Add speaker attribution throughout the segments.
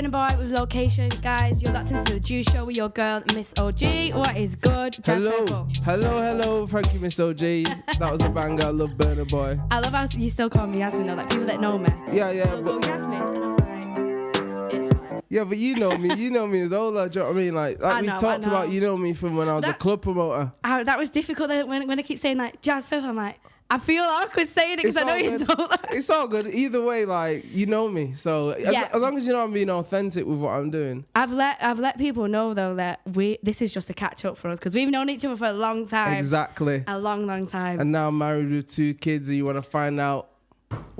Speaker 1: Burna Boy with Location. Guys, you're locked into the Juice Show with your girl, Miss OG. What is good?
Speaker 2: Hello. Thank you, Miss OG. That was a banger. I love Burna Boy.
Speaker 1: I love how you still call me Yasmin, though. Like, people that know me.
Speaker 2: Yeah.
Speaker 1: But Yasmin, and I'm like, it's fine.
Speaker 2: Yeah, but you know me as Ola. Do you know what I mean? Like we talked about, you know me from when I was a club promoter.
Speaker 1: That was difficult when I keep saying, like, Jazz Pip, I'm like, I feel awkward saying it because I know you're Ola.
Speaker 2: It's all good. Either way, like, you know me. So as long as you know I'm being authentic with what I'm doing.
Speaker 1: I've let people know, though, that this is just a catch up for us because we've known each other for a long time.
Speaker 2: Exactly.
Speaker 1: A long, long time.
Speaker 2: And now I'm married with 2 kids and you want to find out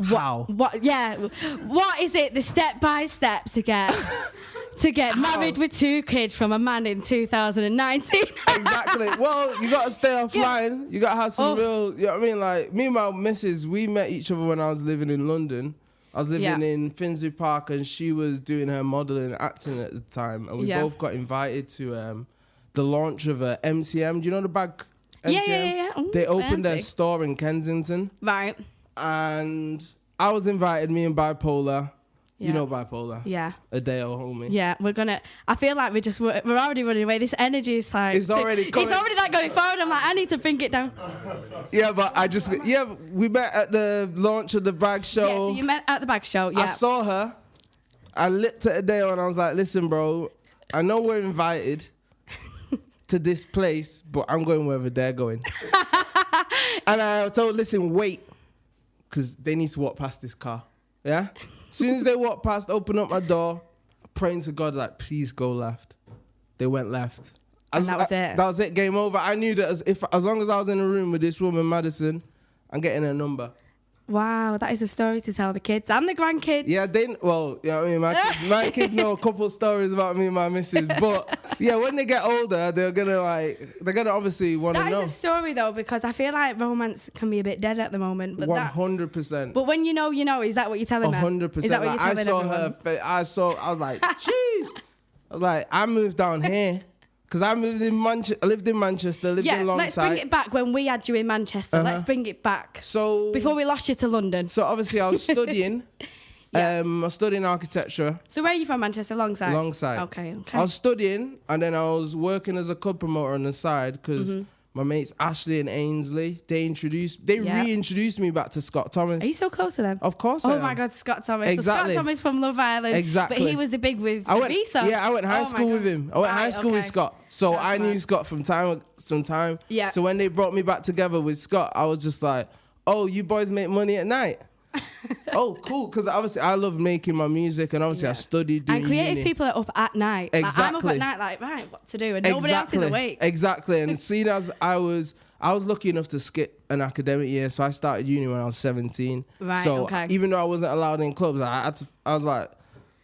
Speaker 2: how.
Speaker 1: What is it, the step by step to get married with 2 kids from a man in 2019?
Speaker 2: Exactly. Well, you got to stay offline. You got to have some real, you know what I mean? Like, me and my missus, we met each other when I was living in London. I was living in Finsbury Park and she was doing her modelling and acting at the time. And we both got invited to the launch of MCM. Do you know the bag? MCM?
Speaker 1: Yeah. Ooh,
Speaker 2: they opened their store in Kensington.
Speaker 1: Right.
Speaker 2: And I was invited, me and Bipolar.
Speaker 1: Yeah.
Speaker 2: You know Bipolar.
Speaker 1: Yeah.
Speaker 2: Adele, homie.
Speaker 1: Yeah, I feel like we're already running away. This energy is like...
Speaker 2: It's already
Speaker 1: like going forward. I'm like, I need to bring it down.
Speaker 2: Yeah, but we met at the launch of the bag show.
Speaker 1: Yeah, so you met at the bag show, yeah.
Speaker 2: I saw her. I looked at Adele and I was like, listen, bro, I know we're invited to this place, but I'm going wherever they're going. And I told, listen, wait, because they need to walk past this car. Yeah? As soon as they walked past, open up my door, praying to God, like, please go left. They went left.
Speaker 1: And that was it.
Speaker 2: That was it. Game over. I knew that as long as I was in a room with this woman, Madison, I'm getting her number.
Speaker 1: Wow, that is a story to tell the kids and the grandkids.
Speaker 2: Yeah, you know what I mean? My kids know a couple of stories about me and my missus. But yeah, when they get older, they're gonna obviously want to know.
Speaker 1: That is a story though, because I feel like romance can be a bit dead at the moment. But
Speaker 2: 100%.
Speaker 1: But when you know, is that what you're telling me?
Speaker 2: 100%.
Speaker 1: Is that what you're telling
Speaker 2: I saw
Speaker 1: everyone?
Speaker 2: her. I was like, jeez. I was like, I moved down here. Because I lived in Manchester, lived in Longsight.
Speaker 1: Let's bring it back when we had you in Manchester. Let's bring it back.
Speaker 2: So
Speaker 1: before we lost you to London.
Speaker 2: So obviously I was studying. I was studying architecture.
Speaker 1: So where are you from, Manchester? Longsight?
Speaker 2: Longsight.
Speaker 1: Okay.
Speaker 2: I was studying and then I was working as a club promoter on the side because my mates Ashley and Ainsley, they reintroduced me back to Scott Thomas.
Speaker 1: Are you so close to them?
Speaker 2: Of course I am.
Speaker 1: Oh my God, Scott Thomas.
Speaker 2: Exactly.
Speaker 1: So Scott Thomas from Love Island.
Speaker 2: Exactly.
Speaker 1: But he was the big with Visa.
Speaker 2: Yeah, I went high school with him. I went high school with Scott. So I knew Scott from some time.
Speaker 1: Yeah.
Speaker 2: So when they brought me back together with Scott, I was just like, oh, you boys make money at night? Oh, cool. Because obviously I love making my music and obviously I studied doing
Speaker 1: and creative
Speaker 2: uni.
Speaker 1: people are up at night.
Speaker 2: Exactly.
Speaker 1: Like, I'm up at night like, right, what to do? And nobody else is awake.
Speaker 2: Exactly. And seeing as I was lucky enough to skip an academic year, so I started uni when I was 17.
Speaker 1: Right,
Speaker 2: so
Speaker 1: okay.
Speaker 2: even though I wasn't allowed in clubs, I was like,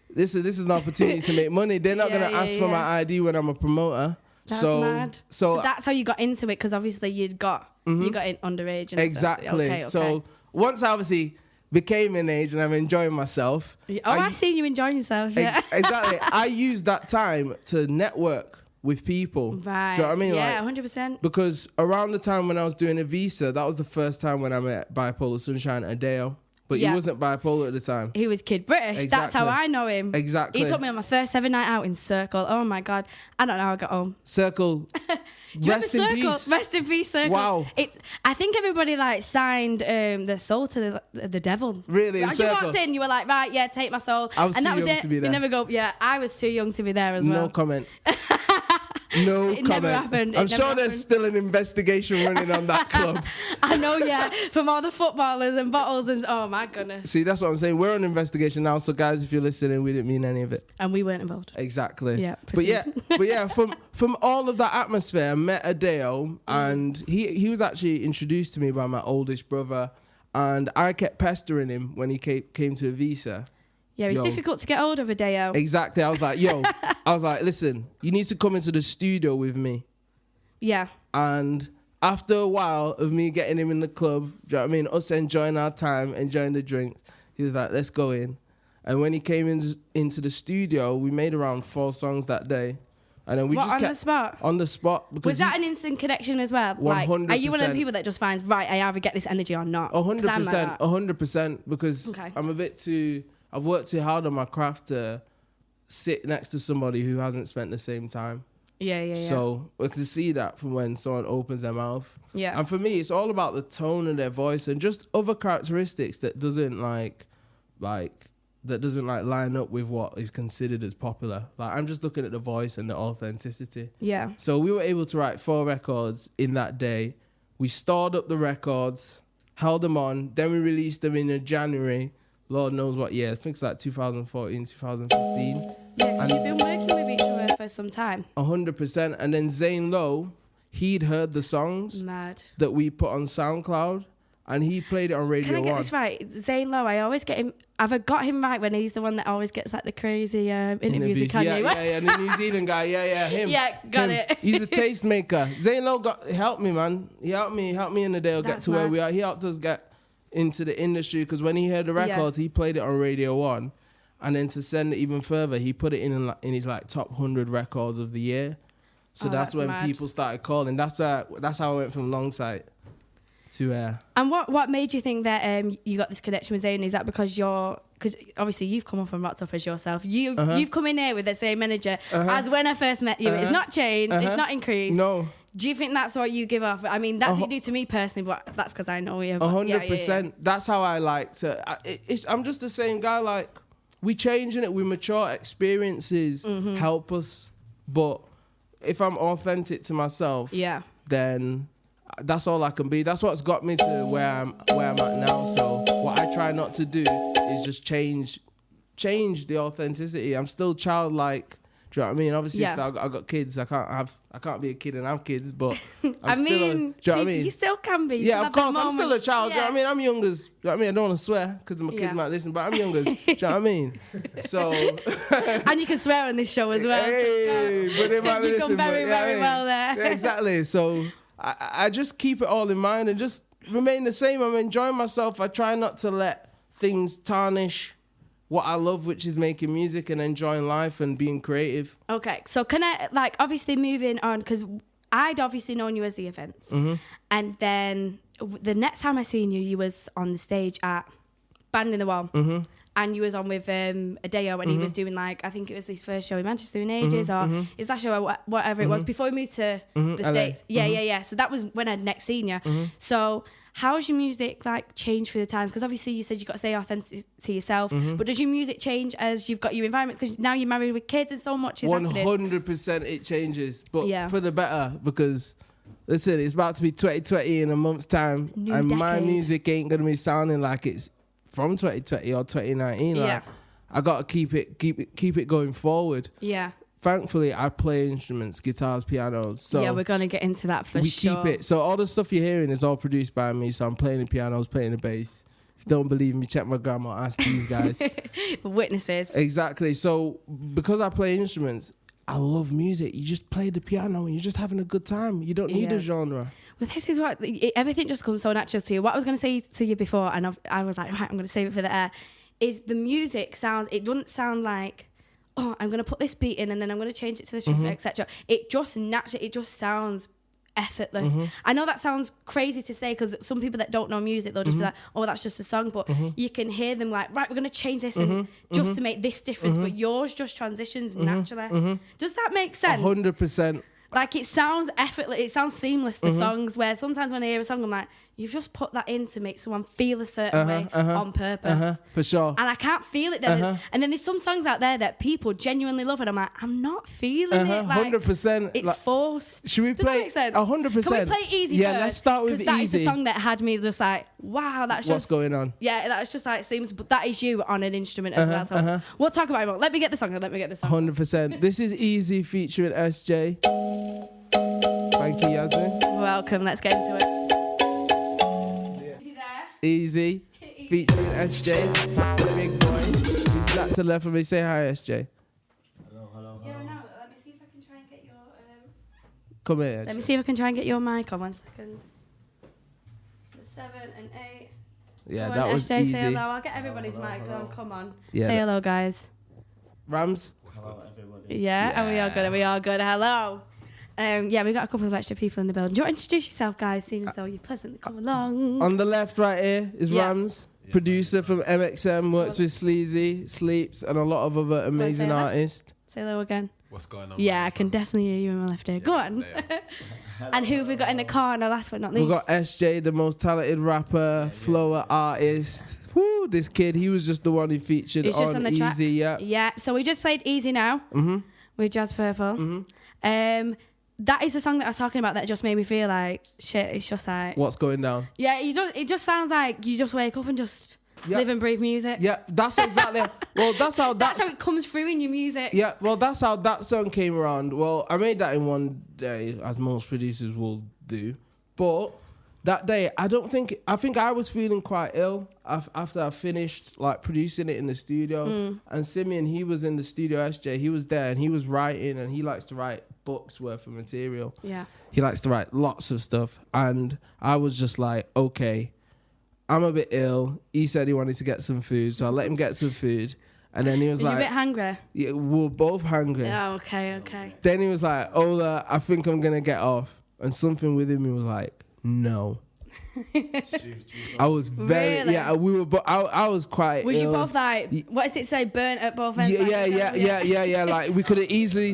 Speaker 2: this is an opportunity to make money. They're not going to ask for my ID when I'm a promoter.
Speaker 1: That's mad.
Speaker 2: So
Speaker 1: that's how you got into it, because obviously you got in underage and
Speaker 2: exactly.
Speaker 1: Stuff. Okay.
Speaker 2: So once I obviously became an age and I'm enjoying myself.
Speaker 1: I've seen you enjoying yourself. Yeah.
Speaker 2: Exactly. I used that time to network with people.
Speaker 1: Right.
Speaker 2: Do you know what I mean?
Speaker 1: Yeah,
Speaker 2: like,
Speaker 1: 100%.
Speaker 2: Because around the time when I was doing a visa, that was the first time when I met Bipolar Sunshine Adele. But he wasn't bipolar at the time.
Speaker 1: He was Kid British.
Speaker 2: Exactly.
Speaker 1: That's how I know him.
Speaker 2: Exactly.
Speaker 1: He took me on my first ever night out in Circle. Oh my God. I don't know how I got home.
Speaker 2: Circle. Rest in peace.
Speaker 1: Rest in peace, Circle.
Speaker 2: Wow.
Speaker 1: I think everybody signed their soul to the devil.
Speaker 2: Really?
Speaker 1: As you walked in, you were like, right, yeah, take my soul.
Speaker 2: I was too young to be there.
Speaker 1: You never go. Yeah, I was too young to be there as well.
Speaker 2: No comment. No
Speaker 1: it
Speaker 2: comment.
Speaker 1: Never happened.
Speaker 2: I'm sure there's still an investigation running on that club.
Speaker 1: I know, yeah, from all the footballers and bottles and oh my goodness.
Speaker 2: See, that's what I'm saying. We're on investigation now, so guys, if you're listening, we didn't mean any of it.
Speaker 1: And we weren't involved.
Speaker 2: Exactly.
Speaker 1: Yeah.
Speaker 2: But yeah, from all of that atmosphere, I met Adele, and he was actually introduced to me by my oldest brother, and I kept pestering him when he came to Visa.
Speaker 1: Yeah, it's difficult to get hold of Adele.
Speaker 2: Exactly. I was like, listen, you need to come into the studio with me.
Speaker 1: Yeah.
Speaker 2: And after a while of me getting him in the club, do you know what I mean? Us enjoying our time, enjoying the drinks, he was like, let's go in. And when he came into the studio, we made around 4 songs that day. And then we just kept
Speaker 1: on the spot?
Speaker 2: On the spot. Because
Speaker 1: was that an instant connection as well?
Speaker 2: 100%.
Speaker 1: Like, are you one of the people that just finds, right, I either get this energy or not?
Speaker 2: 100%. 100%. Because
Speaker 1: okay.
Speaker 2: I've worked too hard on my craft to sit next to somebody who hasn't spent the same time.
Speaker 1: Yeah.
Speaker 2: So we can see that from when someone opens their mouth.
Speaker 1: Yeah.
Speaker 2: And for me, it's all about the tone of their voice and just other characteristics that doesn't line up with what is considered as popular. Like, I'm just looking at the voice and the authenticity.
Speaker 1: Yeah.
Speaker 2: So we were able to write 4 records in that day. We stored up the records, held them on, then we released them in January. Lord knows what year. I think it's like 2014, 2015.
Speaker 1: Yeah, because you've been working with each other for some time.
Speaker 2: 100%. And then Zane Lowe, he'd heard the songs that we put on SoundCloud, and he played it on Radio 1.
Speaker 1: Can I get this right? Zane Lowe, I always get him... Have I got him right when he's the one that always gets like the crazy interviews with Kanye West?
Speaker 2: Yeah, the New Zealand guy. Yeah, him.
Speaker 1: Yeah, got it.
Speaker 2: He's a tastemaker. Zane Lowe helped me, man. He helped me in the day. Get to where we are. He helped us get into the industry, because when he heard the records, he played it on Radio 1. And then to send it even further, he put it in his like top 100 records of the year. So that's when people started calling. That's how I went from Longsight to
Speaker 1: And what made you think that you got this connection with Zane? Is that because obviously you've come up and rocked up as yourself. You've come in here with the same manager as when I first met you. It's not changed. It's not increased.
Speaker 2: No.
Speaker 1: Do you think that's what you give off? I mean, that's what you do to me personally, but that's because I know you.
Speaker 2: 100%.
Speaker 1: Yeah.
Speaker 2: That's how I like to. I'm just the same guy. Like, we change in it. We mature. Experiences help us. But if I'm authentic to myself, then that's all I can be. That's what's got me to where I'm at now. So what I try not to do is just change the authenticity. I'm still childlike. Do you know what I mean? Obviously, I got kids. I can't be a kid and have kids, but do you know what I mean?
Speaker 1: You still can be.
Speaker 2: Yeah, of course. I'm still a child. Do you know what I mean? I'm young as. Do you know what I mean? I don't want to swear because my kids might listen, but I'm young as. Do you know what I mean? So.
Speaker 1: And you can swear on this show as well.
Speaker 2: Hey, but they might listen.
Speaker 1: You've done very well there.
Speaker 2: Yeah, exactly. So I just keep it all in mind and just remain the same. I'm enjoying myself. I try not to let things tarnish what I love, which is making music and enjoying life and being creative. Okay,
Speaker 1: so can I, obviously moving on, because I'd obviously known you as the events. And then the next time I seen you, you was on the stage at Band in the Wall. And you was on with Adeo, and he was doing I think it was his first show in Manchester in ages, or his last show, or whatever it was, before he moved to the States. Yeah. So that was when I'd next seen you. So how's your music changed through the times? Because obviously you said you've got to stay authentic to yourself, but does your music change as you've got your environment? Because now you're married with kids and so much is happening.
Speaker 2: 100% it changes, but for the better, because listen, it's about to be 2020 in a month's time, and my music ain't gonna be sounding like it's from 2020 or 2019. I gotta keep it going forward. Thankfully, I play instruments, guitars, pianos. So
Speaker 1: we're gonna get into that for sure.
Speaker 2: We keep it. So all the stuff you're hearing is all produced by me. So I'm playing the pianos, playing the bass. If you don't believe me, check my grandma. Ask these guys.
Speaker 1: Witnesses.
Speaker 2: Exactly. So because I play instruments, I love music. You just play the piano and you're just having a good time. You don't need a genre. Well,
Speaker 1: this is what everything just comes so natural to you. What I was going to say to you before, and I was like, right, I'm going to save it for the air, is the music sounds. It doesn't sound like, oh, I'm going to put this beat in and then I'm going to change it to the string, etc. It just naturally, it just sounds effortless. I know that sounds crazy to say, because some people that don't know music, they'll just be like, oh, that's just a song, but you can hear them like, right, we're going to change this and just to make this difference, but yours just transitions naturally. Does that make sense?
Speaker 2: 100%.
Speaker 1: It sounds effortless, it sounds seamless to songs, where sometimes when I hear a song, I'm like, you've just put that in to make someone feel a certain way on purpose.
Speaker 2: For sure.
Speaker 1: And I can't feel it then. And then there's some songs out there that people genuinely love, and I'm like, I'm not feeling it.
Speaker 2: 100%.
Speaker 1: It's forced.
Speaker 2: Should we
Speaker 1: Does
Speaker 2: play?
Speaker 1: That make sense?
Speaker 2: 100%.
Speaker 1: Can we play Easy
Speaker 2: first?
Speaker 1: Let's
Speaker 2: start with Easy.
Speaker 1: That is the song that had me just like, wow, that's just...
Speaker 2: What's going on?
Speaker 1: Yeah, that's just seems, but that is you on an instrument as well. So we'll talk about it more. Let me get the song.
Speaker 2: 100%. This is Easy featuring SJ. Thank you, Yasmin.
Speaker 1: Welcome. Let's get into it. Easy there.
Speaker 2: Easy featuring SJ, the big boy. Who's sat to the left of me. Say hi, SJ.
Speaker 3: Hello.
Speaker 1: Yeah, no. Let me see if I can try and get your.
Speaker 2: Come here.
Speaker 1: Let me see if I can try and get your mic on. 1 second. The 7 and 8.
Speaker 2: Yeah,
Speaker 1: come
Speaker 2: that
Speaker 1: on,
Speaker 2: was
Speaker 1: SJ,
Speaker 2: easy.
Speaker 1: Say hello. I'll get everybody's mic on. Come on.
Speaker 2: Yeah,
Speaker 1: say hello, guys.
Speaker 2: Rams.
Speaker 3: Hello, everybody.
Speaker 1: Yeah, and we are good. Hello. We got a couple of extra people in the building. Do you want to introduce yourself, guys, seeing as though you've pleasantly come along?
Speaker 2: On the left right here is Rams, producer from MXM, works with Sleazy, Sleeps, and a lot of other amazing artists.
Speaker 1: Say hello again.
Speaker 4: What's going on?
Speaker 1: Yeah, I can definitely hear you in my left ear. Go on. And who have we got in the car? No, last but not least.
Speaker 2: We've got SJ, the most talented rapper, flower artist. Woo, this kid, he was just the one who featured
Speaker 1: He's just
Speaker 2: on
Speaker 1: the
Speaker 2: Easy,
Speaker 1: track.
Speaker 2: yeah.
Speaker 1: Yeah, so we just played Easy now with Jazz Purple. That is the song that I was talking about that just made me feel like shit. It's just like
Speaker 2: What's going down?
Speaker 1: Yeah, it just sounds like you just wake up and just live and breathe music.
Speaker 2: Yeah, that's exactly. Well, that's how
Speaker 1: it comes through in your music.
Speaker 2: Yeah, well, that's how that song came around. Well, I made that in one day, as most producers will do. But that day, I think I was feeling quite ill after I finished like producing it in the studio. And Simeon, he was in the studio. SJ, he was there and he was writing, and he likes to write books worth of material.
Speaker 1: Yeah,
Speaker 2: he likes to write lots of stuff, and I was just like, okay, I'm a bit ill. He said he wanted to get some food, so I let him get some food. And then he was like...
Speaker 1: you a bit hungry?
Speaker 2: Yeah, we were both hungry.
Speaker 1: Oh, okay.
Speaker 2: Then he was like, Ola, I think I'm going to get off. And something within me was like, no. I was very...
Speaker 1: Really?
Speaker 2: Yeah, we were... But I was quite
Speaker 1: Was
Speaker 2: ill.
Speaker 1: you both like... What does it say? Burnt at both ends?
Speaker 2: Yeah. Like, we could have easily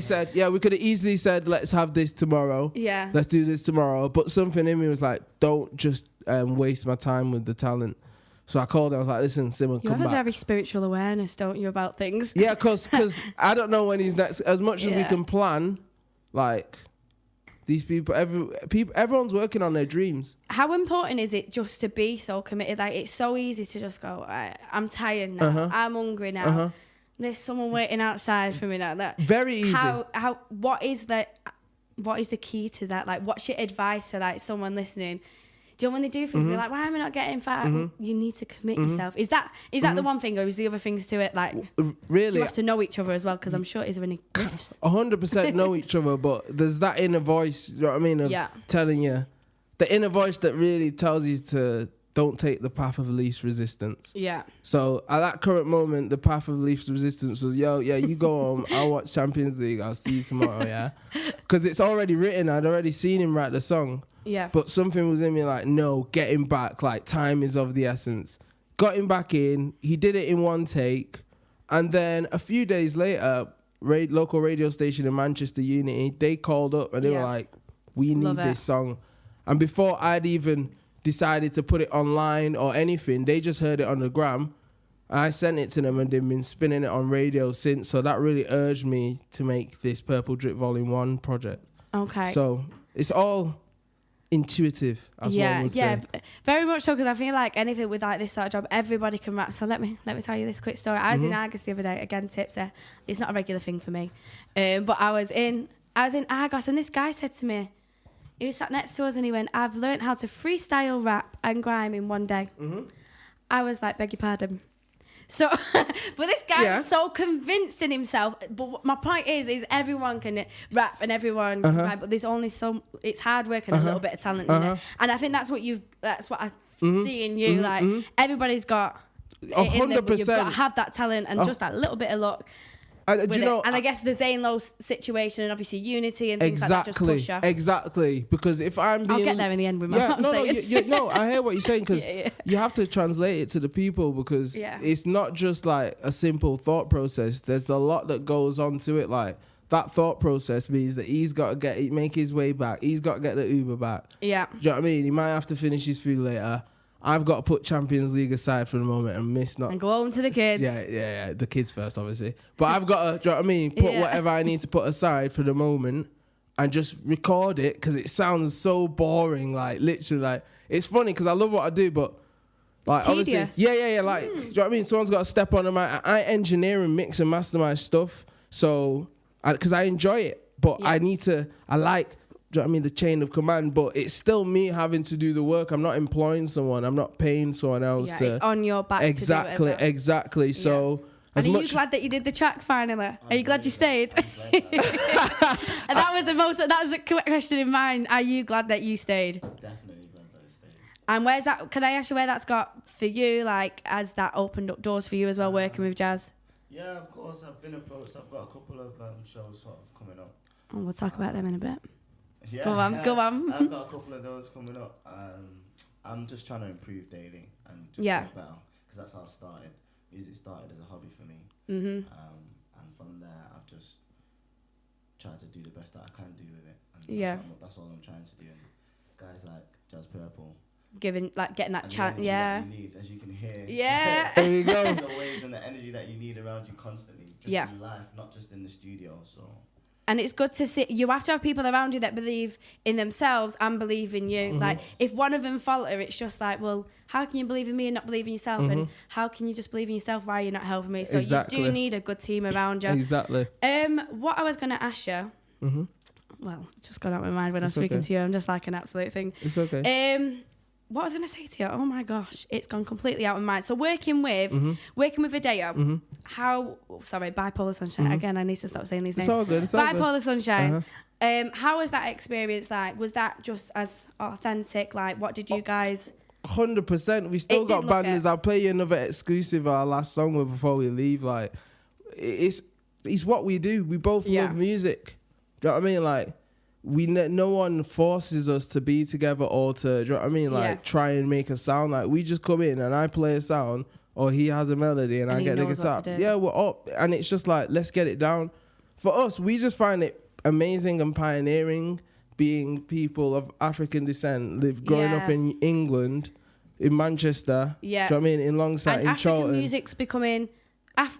Speaker 2: said, let's have this tomorrow.
Speaker 1: Yeah.
Speaker 2: Let's do this tomorrow. But something in me was like, don't just waste my time with the talent. So I called him. I was like, listen, Simon, come back.
Speaker 1: You have a very spiritual awareness, don't you, about things?
Speaker 2: Yeah, because I don't know when he's next. As much as we can plan, like, these people, everyone's working on their dreams.
Speaker 1: How important is it just to be so committed? Like, it's so easy to just go, I'm tired now. I'm hungry now. There's someone waiting outside for me now. That
Speaker 2: very easy.
Speaker 1: What is the key to that? Like, what's your advice to like someone listening? Do you know when they do things, they're like, why am I not getting fat? You need to commit yourself. Is that the one thing, or is the other things to it? Like,
Speaker 2: really,
Speaker 1: you have to know each other as well, because I'm sure is there any gifts?
Speaker 2: 100% know each other, but there's that inner voice, you know what I mean, of telling you, the inner voice that really tells you to don't take the path of least resistance.
Speaker 1: Yeah.
Speaker 2: So at that current moment, the path of least resistance was, you go home, I'll watch Champions League, I'll see you tomorrow, yeah? Because it's already written, I'd already seen him write the song.
Speaker 1: Yeah.
Speaker 2: But something was in me like, no, get him back, like time is of the essence. Got him back in, he did it in one take, and then a few days later, local radio station in Manchester, Unity, they called up and they were like, we need this song. And before I'd even decided to put it online or anything, they just heard it on the gram. I sent it to them and they've been spinning it on radio since. So that really urged me to make this Purple Drip Volume 1 project. Okay. So it's all intuitive, as one would say.
Speaker 1: Very much so, because I feel like anything with like this sort of job, everybody can rap. So let me tell you this quick story. I was in Argos the other day. Again, tips there. It's not a regular thing for me, but I was in Argos, and this guy said to me, he was sat next to us, and he went, "I've learned how to freestyle rap and grime in one day." I was like, "Beg your pardon." So, but this guy is so convinced in himself. But my point is everyone can rap and everyone can rap, but there's only so, it's hard work and a little bit of talent in it. And I think that's what I see in you. Like, everybody's got
Speaker 2: 100%.
Speaker 1: You've got to have that talent and just that little bit of luck. And I guess the Zane Lowe situation and obviously Unity and things like that just push you.
Speaker 2: Exactly. Because if I'm being...
Speaker 1: I'll get there in the end with my saying.
Speaker 2: No, I hear what you're saying, because you have to translate it to the people, because it's not just like a simple thought process. There's a lot that goes on to it. Like, that thought process means that he's got to make his way back. He's got to get the Uber back. Yeah. Do you know what I mean? He might have to finish his food later. I've got to put Champions League aside for the moment and
Speaker 1: go home to the kids.
Speaker 2: Yeah, the kids first, obviously. But I've got to, do you know what I mean, put whatever I need to put aside for the moment and just record it, because it sounds so boring. Like, literally, like, it's funny because I love what I do, but like, obviously, like, do you know what I mean? Someone's got to step on the mic. I engineer and mix and master my stuff, so because I enjoy it, but I like. Do you know what I mean? The chain of command, but it's still me having to do the work. I'm not employing someone. I'm not paying someone else.
Speaker 1: Yeah, it's on your back.
Speaker 2: Exactly. So,
Speaker 1: and are you glad that you did the track finally? Are you glad you stayed? And that was the question in mind. Are you glad that you stayed?
Speaker 3: Definitely glad that I stayed.
Speaker 1: And where's that? Can I ask you where that's got for you? Like, as that opened up doors for you as well, working with Jazz?
Speaker 3: Yeah, of course. I've been approached. I've got a couple of shows sort of coming up.
Speaker 1: Oh, we'll talk about them in a bit.
Speaker 3: Yeah,
Speaker 1: go on.
Speaker 3: I've got a couple of those coming up. I'm just trying to improve daily and just get better. because that's how it started. Music started as a hobby for me.
Speaker 1: Mm-hmm.
Speaker 3: And from there, I've just tried to do the best that I can do with it. And that's all I'm trying to do. And guys like Jazz Purple,
Speaker 1: getting that chance,
Speaker 3: that you need, as you can hear.
Speaker 1: Yeah.
Speaker 2: There you go.
Speaker 3: The waves and the energy that you need around you constantly, just in life, not just in the studio. So.
Speaker 1: And it's good to see. You have to have people around you that believe in themselves and believe in you. Like, if one of them falter, it's just like, well, how can you believe in me and not believe in yourself? And how can you just believe in yourself? Why are you not helping me? So you do need a good team around you.
Speaker 2: Exactly.
Speaker 1: What I was going to ask you, well, it's just gone out of my mind when I'm speaking to you. I'm just like an absolute thing.
Speaker 2: It's okay.
Speaker 1: What I was going to say to you, oh my gosh, it's gone completely out of my mind. So working with Video, Bipolar Sunshine. Again, I need to stop saying these names.
Speaker 2: It's all good.
Speaker 1: Bipolar Sunshine. How was that experience like? Was that just as authentic? Like, what did you guys...
Speaker 2: 100%. We still got bangers. I'll play you another exclusive of our last song before we leave. Like, it's what we do. We both love music. Do you know what I mean? Like, no one forces us to be together or to, do you know what I mean? Like, try and make a sound. Like, we just come in and I play a sound, or he has a melody and I get the guitar. Yeah, we're up. And it's just like, let's get it down. For us, we just find it amazing and pioneering, being people of African descent, growing up in England, in Manchester. Yeah. Do you know what I mean? In Longsight, in
Speaker 1: African
Speaker 2: Charlton.
Speaker 1: Music's becoming...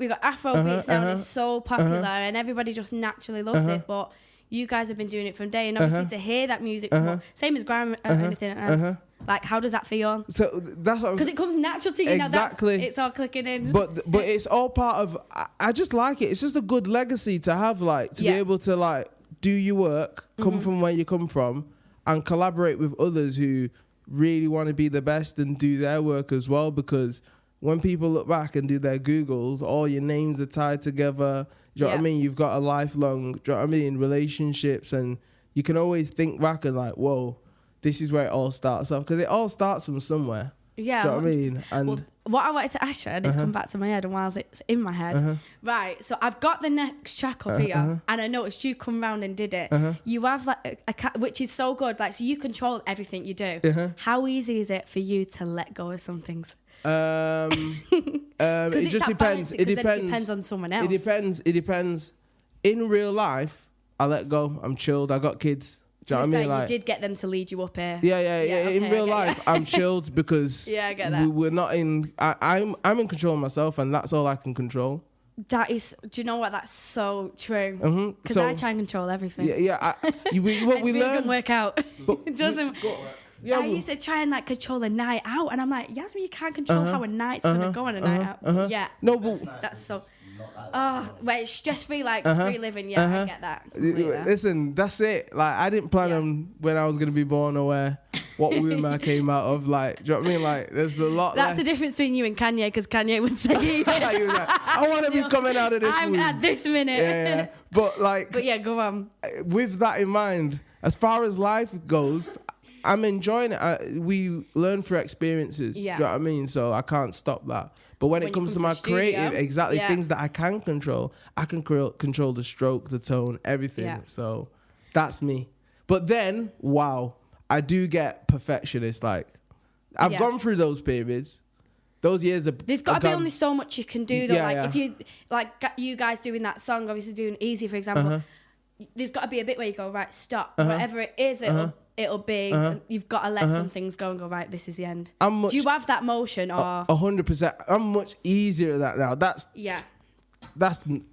Speaker 1: we got Afrobeats now, and it's so popular, and everybody just naturally loves it. But you guys have been doing it from day, and obviously to hear that music, come up, same as grime or anything else. Like, how does that feel?
Speaker 2: So that's what because
Speaker 1: it comes natural to you.
Speaker 2: Exactly.
Speaker 1: Now it's all clicking in.
Speaker 2: But it's all part of. I just like it. It's just a good legacy to have, like, to be able to, like, do your work, come from where you come from, and collaborate with others who really want to be the best and do their work as well. Because when people look back and do their Googles, all your names are tied together. Do you know what I mean? You've got a lifelong, do you know what I mean, relationships, and you can always think back and like, whoa, this is where it all starts off, because it all starts from somewhere. Yeah. Do you know what I mean? And
Speaker 1: well, what I wanted to ask you, and it's come back to my head, and whilst it's in my head, right, so I've got the next track up here, and I noticed you come round and did it. You have like a which is so good, like, so you control everything you do. How easy is it for you to let go of some things?
Speaker 2: It just depends. It
Speaker 1: depends on someone else.
Speaker 2: It depends. In real life, I let go. I'm chilled. I got kids. Do you know what I mean? Like,
Speaker 1: you did get them to lead you up here.
Speaker 2: Yeah. Okay, in real life, I'm chilled because
Speaker 1: I get that.
Speaker 2: We're not in. I'm in control of myself, and that's all I can control.
Speaker 1: That is. Do you know what? That's so true. Because I try and control everything.
Speaker 2: What we learn
Speaker 1: doesn't work out. It doesn't.
Speaker 2: Yeah,
Speaker 1: I used to try and like control a night out, and I'm like, Yasmin, you can't control how a night's gonna go on a night out. Yeah.
Speaker 2: No, but
Speaker 1: that's so. Well, it's stress-free, like free living. Yeah, I get that.
Speaker 2: Listen, that's it. Like, I didn't plan on when I was gonna be born or what womb I came out of. Like, do you know what I mean? Like, there's a lot.
Speaker 1: That's the difference between you and Kanye, because Kanye would say,
Speaker 2: he was like, I want to be coming out of this womb.
Speaker 1: I'm at this minute.
Speaker 2: Yeah. But
Speaker 1: yeah, go on.
Speaker 2: With that in mind, as far as life goes, I'm enjoying it. We learn through experiences. Yeah. Do you know what I mean? So I can't stop that. But when it comes to my creative, things that I can control, I can control the stroke, the tone, everything. Yeah. So that's me. But then, wow, I do get perfectionist. Like, I've gone through those periods. Those years are...
Speaker 1: There's got to be only so much you can do, though. If you... Like, you guys doing that song, obviously doing Easy, for example, there's got to be a bit where you go, right, stop. Whatever it is, it'll be... You've got to let some things go and go, right, this is the end. Do you have that motion, or...
Speaker 2: 100%. I'm much easier at that now. That's...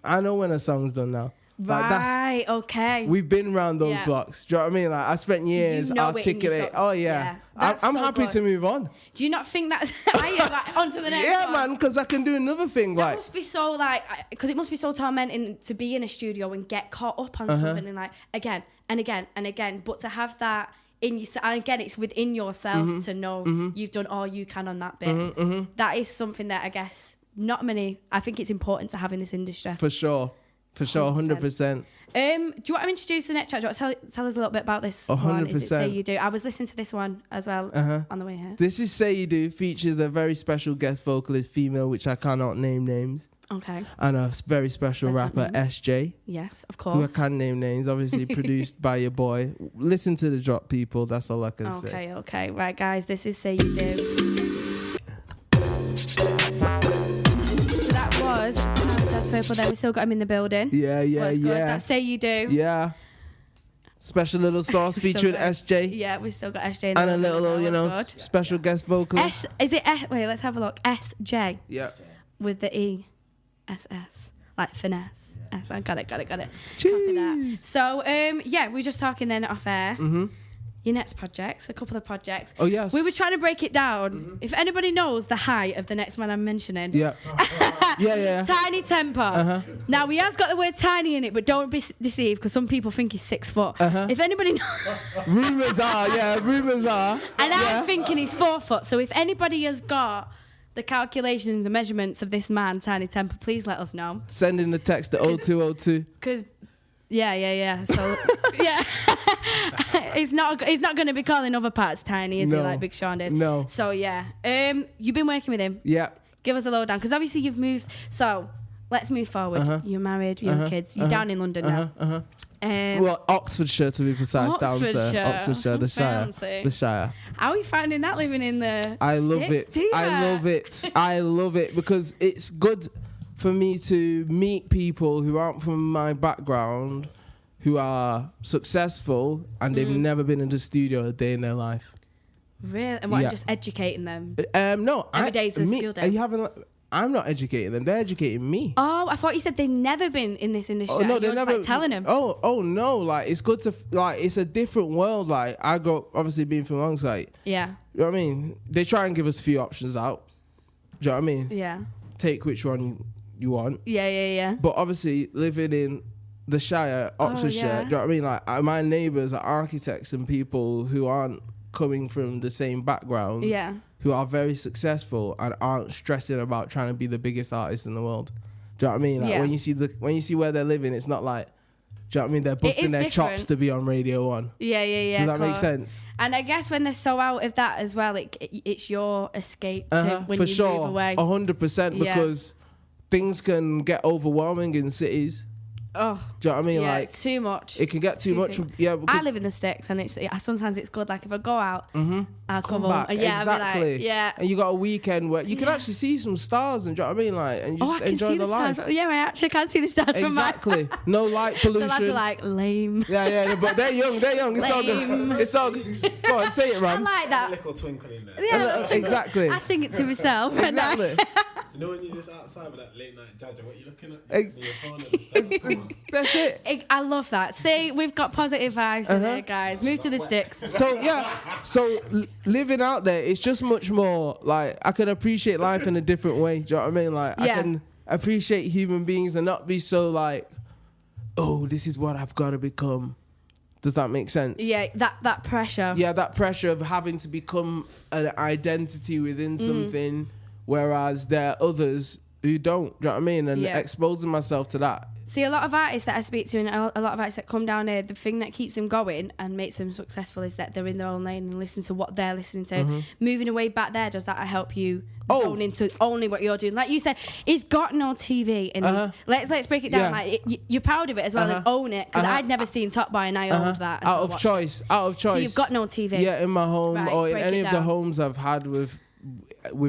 Speaker 2: I know when a song's done now.
Speaker 1: Right, okay.
Speaker 2: We've been around those blocks. Do you know what I mean? Like, I spent years articulate. I'm happy to move on.
Speaker 1: Do you not think that? Like, on to the next one?
Speaker 2: Man, because I can do another thing.
Speaker 1: That must be so, like, because it must be so tormenting to be in a studio and get caught up on something and, like, again and again and again. But to have that in yourself, and again, it's within yourself to know you've done all you can on that bit. That is something that I guess not many, I think it's important to have in this industry.
Speaker 2: For sure. 100%.
Speaker 1: Do you want to introduce the next track? Do you want to tell us a little bit about this 100%. One? Is it Say You Do? I was listening to this one as well on the way here.
Speaker 2: This is Say You Do, features a very special guest vocalist, female, which I cannot name names.
Speaker 1: Okay.
Speaker 2: And a very special rapper, SJ.
Speaker 1: Yes, of course.
Speaker 2: Who I can name names, obviously produced by your boy. Listen to the drop, people. That's all I can say.
Speaker 1: Okay. Right, guys, this is Say You Do. Purple there. We still got him in the building.
Speaker 2: Yeah.
Speaker 1: Good. That's Say You Do.
Speaker 2: Yeah. Special little sauce featuring SJ.
Speaker 1: Yeah, we still got SJ in the
Speaker 2: And a
Speaker 1: building
Speaker 2: little,
Speaker 1: good.
Speaker 2: special guest vocalist.
Speaker 1: Wait, let's have a look. SJ.
Speaker 2: Yeah.
Speaker 1: With the ESS. Like finesse.
Speaker 2: Yeah.
Speaker 1: I got it. Copy that.
Speaker 2: Jeez.
Speaker 1: So, we were just talking then off air.
Speaker 2: Mm-hmm.
Speaker 1: Your next projects, a couple of projects.
Speaker 2: Oh, yes.
Speaker 1: We were trying to break it down. If anybody knows the height of the next man I'm mentioning.
Speaker 2: Yeah. yeah.
Speaker 1: Tinie Tempah. Now, he has got the word tiny in it, but don't be deceived because some people think he's 6 foot. If anybody knows.
Speaker 2: Rumours are.
Speaker 1: And I'm thinking he's 4 foot. So if anybody has got the calculations, the measurements of this man, Tinie Tempah, please let us know.
Speaker 2: Send in the text to 0202.
Speaker 1: Because, yeah. So, yeah. He's not going to be calling other parts tiny, is he, like Big Sean did?
Speaker 2: No.
Speaker 1: So, yeah. You've been working with him.
Speaker 2: Yeah.
Speaker 1: Give us a lowdown. Because obviously you've moved. So, let's move forward. You're married, you have kids. You're down in London now.
Speaker 2: Well, Oxfordshire to be precise. Oxfordshire, the Shire.
Speaker 1: Fancy.
Speaker 2: The Shire.
Speaker 1: How are you finding that living in the
Speaker 2: I love it. I love it because it's good for me to meet people who aren't from my background, who are successful and they've never been in the studio a day in their life.
Speaker 1: Really? And what, just educating them?
Speaker 2: No.
Speaker 1: Every day's a skill day.
Speaker 2: I'm not educating them. They're educating me.
Speaker 1: Oh, I thought you said they've never been in this industry.
Speaker 2: Oh, no,
Speaker 1: they're never like telling them.
Speaker 2: Oh no! Like it's good to it's a different world. Like I go obviously being from alongside.
Speaker 1: Yeah.
Speaker 2: You know what I mean? They try and give us a few options out. Do you know what I mean?
Speaker 1: Yeah.
Speaker 2: Take which one you want.
Speaker 1: Yeah.
Speaker 2: But obviously living in the Shire, Oxfordshire.
Speaker 1: Yeah.
Speaker 2: Do you know what I mean? Like my neighbours are architects and people who aren't coming from the same background.
Speaker 1: Yeah.
Speaker 2: Who are very successful and aren't stressing about trying to be the biggest artist in the world. Do you know what I mean? Like when you see where they're living, it's not like, do you know what I mean? They're busting their chops to be on Radio 1.
Speaker 1: Yeah.
Speaker 2: Does that make sense?
Speaker 1: And I guess when they're so out of that as well, it's your escape to when you move away.
Speaker 2: 100% because things can get overwhelming in cities.
Speaker 1: Oh,
Speaker 2: do you know what I mean?
Speaker 1: Yeah,
Speaker 2: like
Speaker 1: it's too much.
Speaker 2: It can get too much. Yeah,
Speaker 1: I live in the sticks, and sometimes it's good. Like if I go out, I'll come home.
Speaker 2: Back.
Speaker 1: Yeah,
Speaker 2: exactly.
Speaker 1: Like, yeah.
Speaker 2: And you got a weekend where you can actually see some stars, and do you know what I mean? Like, and you just enjoy the life.
Speaker 1: Stars. Yeah, I actually can see the stars from my
Speaker 2: No light pollution.
Speaker 1: The lads are like lame.
Speaker 2: Yeah, but they're young. It's all good. It's all good. Go on, say it, Rams.
Speaker 1: I like that.
Speaker 3: A little twinkle in there.
Speaker 1: Yeah,
Speaker 2: exactly.
Speaker 1: I sing it to myself.
Speaker 2: Exactly.
Speaker 3: Do you know when you're just outside with that late night judger, what are you looking at? Your phone and stuff.
Speaker 2: That's it.
Speaker 1: I love that. See, we've got positive vibes in there, guys. Move to the sticks.
Speaker 2: So living out there, it's just much more like I can appreciate life in a different way. Do you know what I mean? Like I can appreciate human beings and not be so like, oh, this is what I've got to become. Does that make sense?
Speaker 1: Yeah, that pressure.
Speaker 2: Yeah, that pressure of having to become an identity within something. Whereas there are others who don't, do you know what I mean? And exposing myself to that.
Speaker 1: See, a lot of artists that I speak to and a lot of artists that come down here, the thing that keeps them going and makes them successful is that they're in their own lane and listen to what they're listening to. Moving away back there, does that help you zone into only what you're doing? Like you said, he's got no TV. And let's break it down. Like you're proud of it as well and own it. Because I'd never seen Top Boy and I owned that.
Speaker 2: Out of choice.
Speaker 1: So you've got no TV.
Speaker 2: Yeah, in my home or in any of the homes I've had with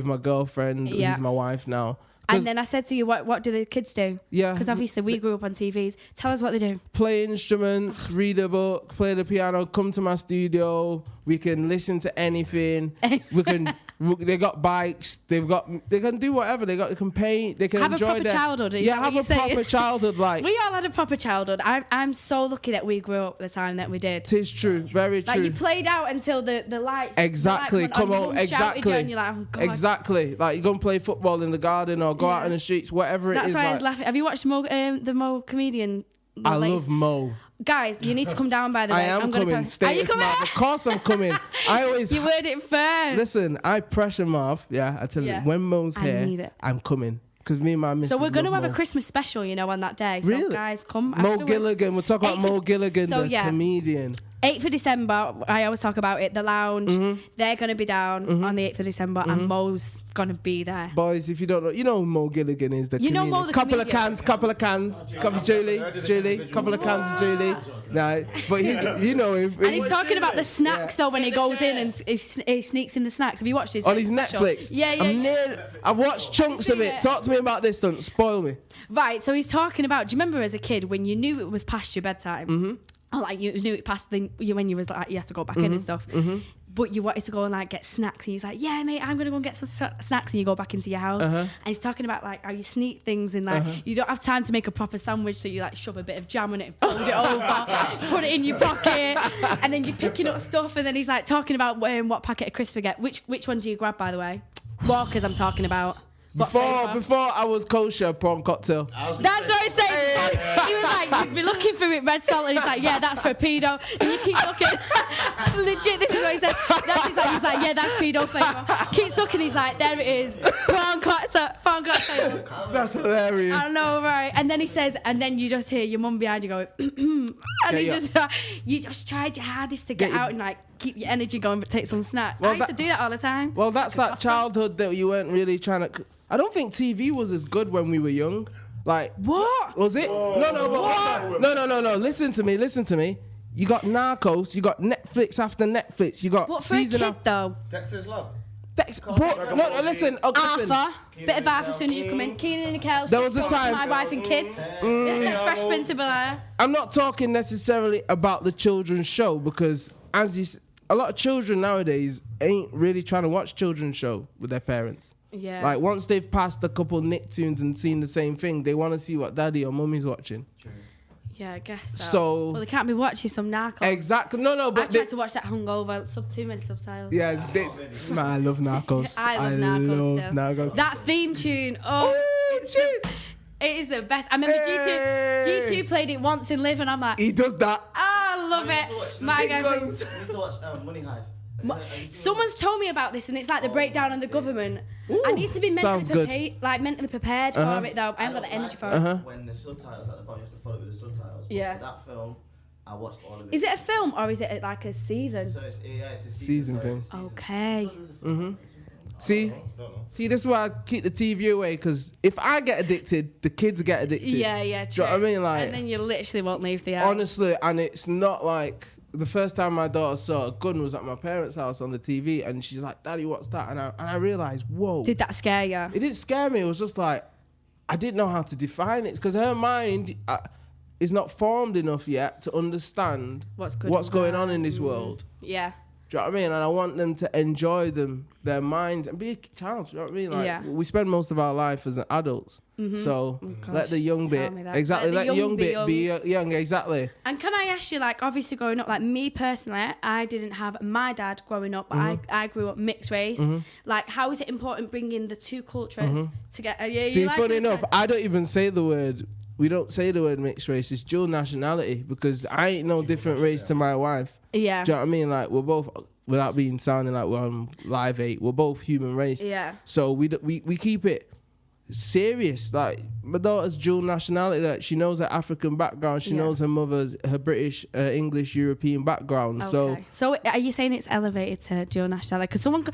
Speaker 2: my girlfriend, who's my wife now.
Speaker 1: And then I said to you, what do the kids do?
Speaker 2: Yeah.
Speaker 1: Because obviously we grew up on TVs. Tell us what they do.
Speaker 2: Play instruments, read a book, play the piano, come to my studio. We can listen to anything. They got bikes. They can do whatever. They can paint. They can enjoy
Speaker 1: have a proper childhood.
Speaker 2: Have a proper childhood. Like
Speaker 1: we all had a proper childhood. I'm so lucky that we grew up the time that we did.
Speaker 2: Tis true, very true.
Speaker 1: Like you played out until the lights.
Speaker 2: Exactly.
Speaker 1: Come on. Exactly. And you're like, oh God.
Speaker 2: Exactly. Like you go and play football in the garden or go out in the streets, whatever it is.
Speaker 1: That's why I was laughing. Have you watched the Mo comedian?
Speaker 2: I love Mo.
Speaker 1: Guys, you need to come down, by the way.
Speaker 2: I'm coming. Status Marv. Of course I'm coming.
Speaker 1: You heard it first.
Speaker 2: Listen, I pressure Marv. Yeah, I tell you, when Mo's here, I'm coming. Because me and my missus.
Speaker 1: So we're going to have a Christmas special, on that day.
Speaker 2: Really?
Speaker 1: So guys, come
Speaker 2: Mo
Speaker 1: afterwards.
Speaker 2: Gilligan. We'll talk about Mo Gilligan, the comedian.
Speaker 1: 8th of December, I always talk about it, the lounge, they're going to be down on the 8th of December and Mo's going to be there.
Speaker 2: Boys, if you don't know, you know who Mo Gilligan is, the
Speaker 1: You know
Speaker 2: comedian.
Speaker 1: Mo the
Speaker 2: couple
Speaker 1: comedian.
Speaker 2: of cans, Julie, couple of cans of Julie. Nah, but you know him.
Speaker 1: And he's talking about the snacks though when he goes in and he sneaks in the snacks. Have you watched this?
Speaker 2: On his Netflix.
Speaker 1: Yeah.
Speaker 2: I've watched chunks of it. Talk to me about this, don't spoil me.
Speaker 1: Right, so he's talking about, do you remember as a kid when you knew it was past your bedtime? Or like you knew it passed when you was like you had to go back in and stuff. But you wanted to go and like get snacks, and he's like, "Yeah, mate, I'm gonna go and get some snacks." And you go back into your house, and he's talking about like how you sneak things in, like you don't have time to make a proper sandwich, so you like shove a bit of jam on it, fold it over, put it in your pocket, and then you're picking up stuff. And then he's like talking about what packet of crisps we get. Which one do you grab, by the way? Walkers, I'm talking about.
Speaker 2: Before I was kosher, prawn cocktail.
Speaker 1: That's what I said. He was like, you'd be looking for it, red salt, and he's like, yeah, that's for a pedo. And you keep looking. Legit, this is what he said. He's like, yeah, that's pedo flavour. Keeps looking, he's like, there it is. Prawn cocktail.
Speaker 2: That's hilarious.
Speaker 1: I know, right? And then he says, and then you just hear your mum behind you going, and you just tried your hardest to get out and like keep your energy going, but take some snack. I used to do that all the time.
Speaker 2: Well, that's that childhood that you weren't really trying to. I don't think TV was as good when we were young. Like
Speaker 1: what
Speaker 2: was it? No. Listen to me. You got Narcos. You got Netflix after Netflix. You got
Speaker 1: what for
Speaker 2: season
Speaker 1: a kid, though?
Speaker 3: Dexter's Love.
Speaker 2: Listen.
Speaker 1: Arthur. Bit of Arthur as soon as you come in. Keenan and Kel.
Speaker 2: There was a time.
Speaker 1: My wife and kids. Fresh Prince of Bel-Air.
Speaker 2: I'm not talking necessarily about the children's show because a lot of children nowadays ain't really trying to watch children's show with their parents.
Speaker 1: Yeah.
Speaker 2: Like once they've passed a couple Nicktoons and seen the same thing, they want to see what daddy or mummy's watching.
Speaker 1: True. Yeah, I guess
Speaker 2: so.
Speaker 1: Well, they can't be watching some Narcos.
Speaker 2: Exactly. No. But
Speaker 1: I tried to watch that hungover. Too many subtitles.
Speaker 2: Yeah. Man, I love Narcos.
Speaker 1: I love Narcos. That theme tune. Oh, jeez. It is the best. I remember G2 played it once in Live, and I'm like,
Speaker 2: he does that.
Speaker 1: I love it. My guy.
Speaker 3: I need to watch Money Heist.
Speaker 1: Someone's told me about this, and it's like the breakdown on the government. Ooh, I need to be mentally prepared for it, though. I haven't got the energy for it.
Speaker 3: When the subtitles at the bottom, you have to follow with the subtitles.
Speaker 1: Yeah.
Speaker 3: For that film, I watched all of it.
Speaker 1: Is it a film or is it like a season?
Speaker 3: So it's a
Speaker 2: season thing.
Speaker 1: Okay.
Speaker 2: See, this is why I keep the TV away, because if I get addicted, the kids get addicted.
Speaker 1: Yeah, true.
Speaker 2: Do you know what I mean? Like,
Speaker 1: and then you literally won't leave the house.
Speaker 2: Honestly, and it's not like the first time my daughter saw a gun was at my parents' house on the TV, and she's like, "Daddy, what's that?" And I realized, whoa.
Speaker 1: Did that scare you?
Speaker 2: It didn't scare me. It was just like, I didn't know how to define it, because her mind is not formed enough yet to understand what's going on in this world.
Speaker 1: Yeah.
Speaker 2: Do you know what I mean? And I want them to enjoy their minds and be a child. Do you know what I mean? Like, we spend most of our life as adults. So let the young bit, exactly, let the young bit be young, exactly.
Speaker 1: And can I ask you, like, obviously growing up, like me personally, I didn't have my dad growing up, but I grew up mixed race. Like, how is it important bringing the two cultures together? Yeah,
Speaker 2: see, funny enough, I don't even say the word. We don't say the word mixed race. It's dual nationality, because I ain't no different race to my wife.
Speaker 1: Yeah.
Speaker 2: Do you know what I mean? Like, we're both, without being sounding like we're on Live 8, we're both human race.
Speaker 1: Yeah.
Speaker 2: So we keep it serious. Like, my daughter's dual nationality. Like, she knows her African background. She knows her mother's, her British, English, European background.
Speaker 1: Okay. So are you saying it's elevated to dual nationality? Because someone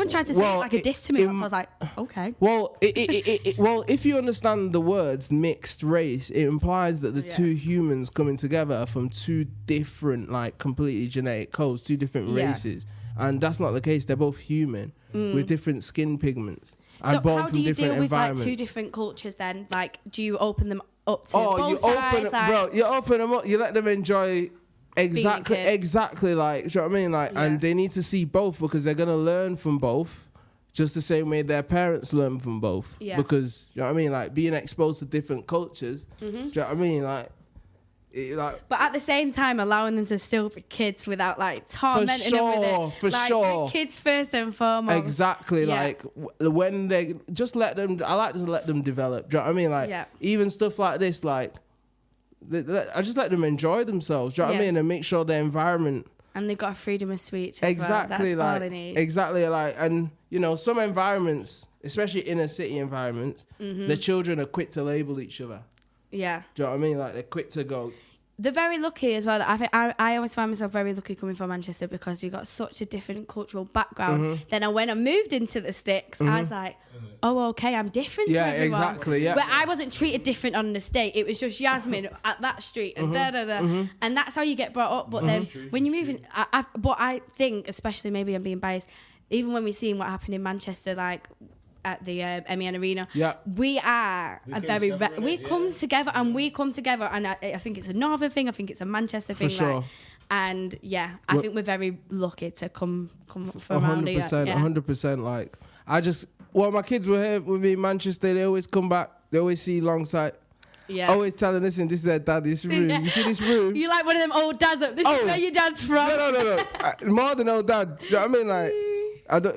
Speaker 1: tried to say it like a diss to me once. I was like, okay.
Speaker 2: Well, if you understand the words mixed race, it implies that the two humans coming together are from two different, like, completely genetic codes, two different races. And that's not the case. They're both human with different skin pigments.
Speaker 1: So how do you deal with like two different cultures then? Like, do you open them up to both sides?
Speaker 2: You open them up. You let them enjoy exactly like, do you know what I mean? Like, and they need to see both, because they're gonna learn from both, just the same way their parents learn from both.
Speaker 1: Yeah.
Speaker 2: Because, you know what I mean? Like, being exposed to different cultures. Do you know what I mean?
Speaker 1: But at the same time, allowing them to still be kids without like tormenting them with it.
Speaker 2: For sure.
Speaker 1: Kids first and foremost.
Speaker 2: Exactly. Yeah. Like, when they just let them, I like to let them develop. Do you know what I mean? Like, even stuff like this, like, I just let them enjoy themselves. Do you know what I mean? And make sure their environment.
Speaker 1: And they've got a freedom of speech.
Speaker 2: Exactly.
Speaker 1: That's
Speaker 2: like,
Speaker 1: all they need.
Speaker 2: Exactly. Like, and you know, some environments, especially inner city environments, the children are quick to label each other.
Speaker 1: Yeah.
Speaker 2: Do you know what I mean? Like, they're quick to go,
Speaker 1: they're very lucky as well. I think I always find myself very lucky coming from Manchester because you've got such a different cultural background. Then when I moved into the sticks, I was like, oh, okay, I'm different to everyone.
Speaker 2: Yeah, exactly, yeah.
Speaker 1: But I wasn't treated different on the estate. It was just Yasmin at that street and and that's how you get brought up. But then when you move in, but I think, especially maybe I'm being biased, even when we seen what happened in Manchester, like at the MEN Arena, we come together, and we come together, and I think it's a Northern thing, I think it's a Manchester thing,
Speaker 2: for sure.
Speaker 1: like, and I think we're very lucky to come from around here.
Speaker 2: 100%. Like, my kids were here with me in Manchester. They always come back. They always see Longsight. Yeah. Always telling, listen, this is their daddy's room. You see this room?
Speaker 1: You like one of them old dads. This is where your dad's from.
Speaker 2: No. More than old dad. Do you know what I mean? Like,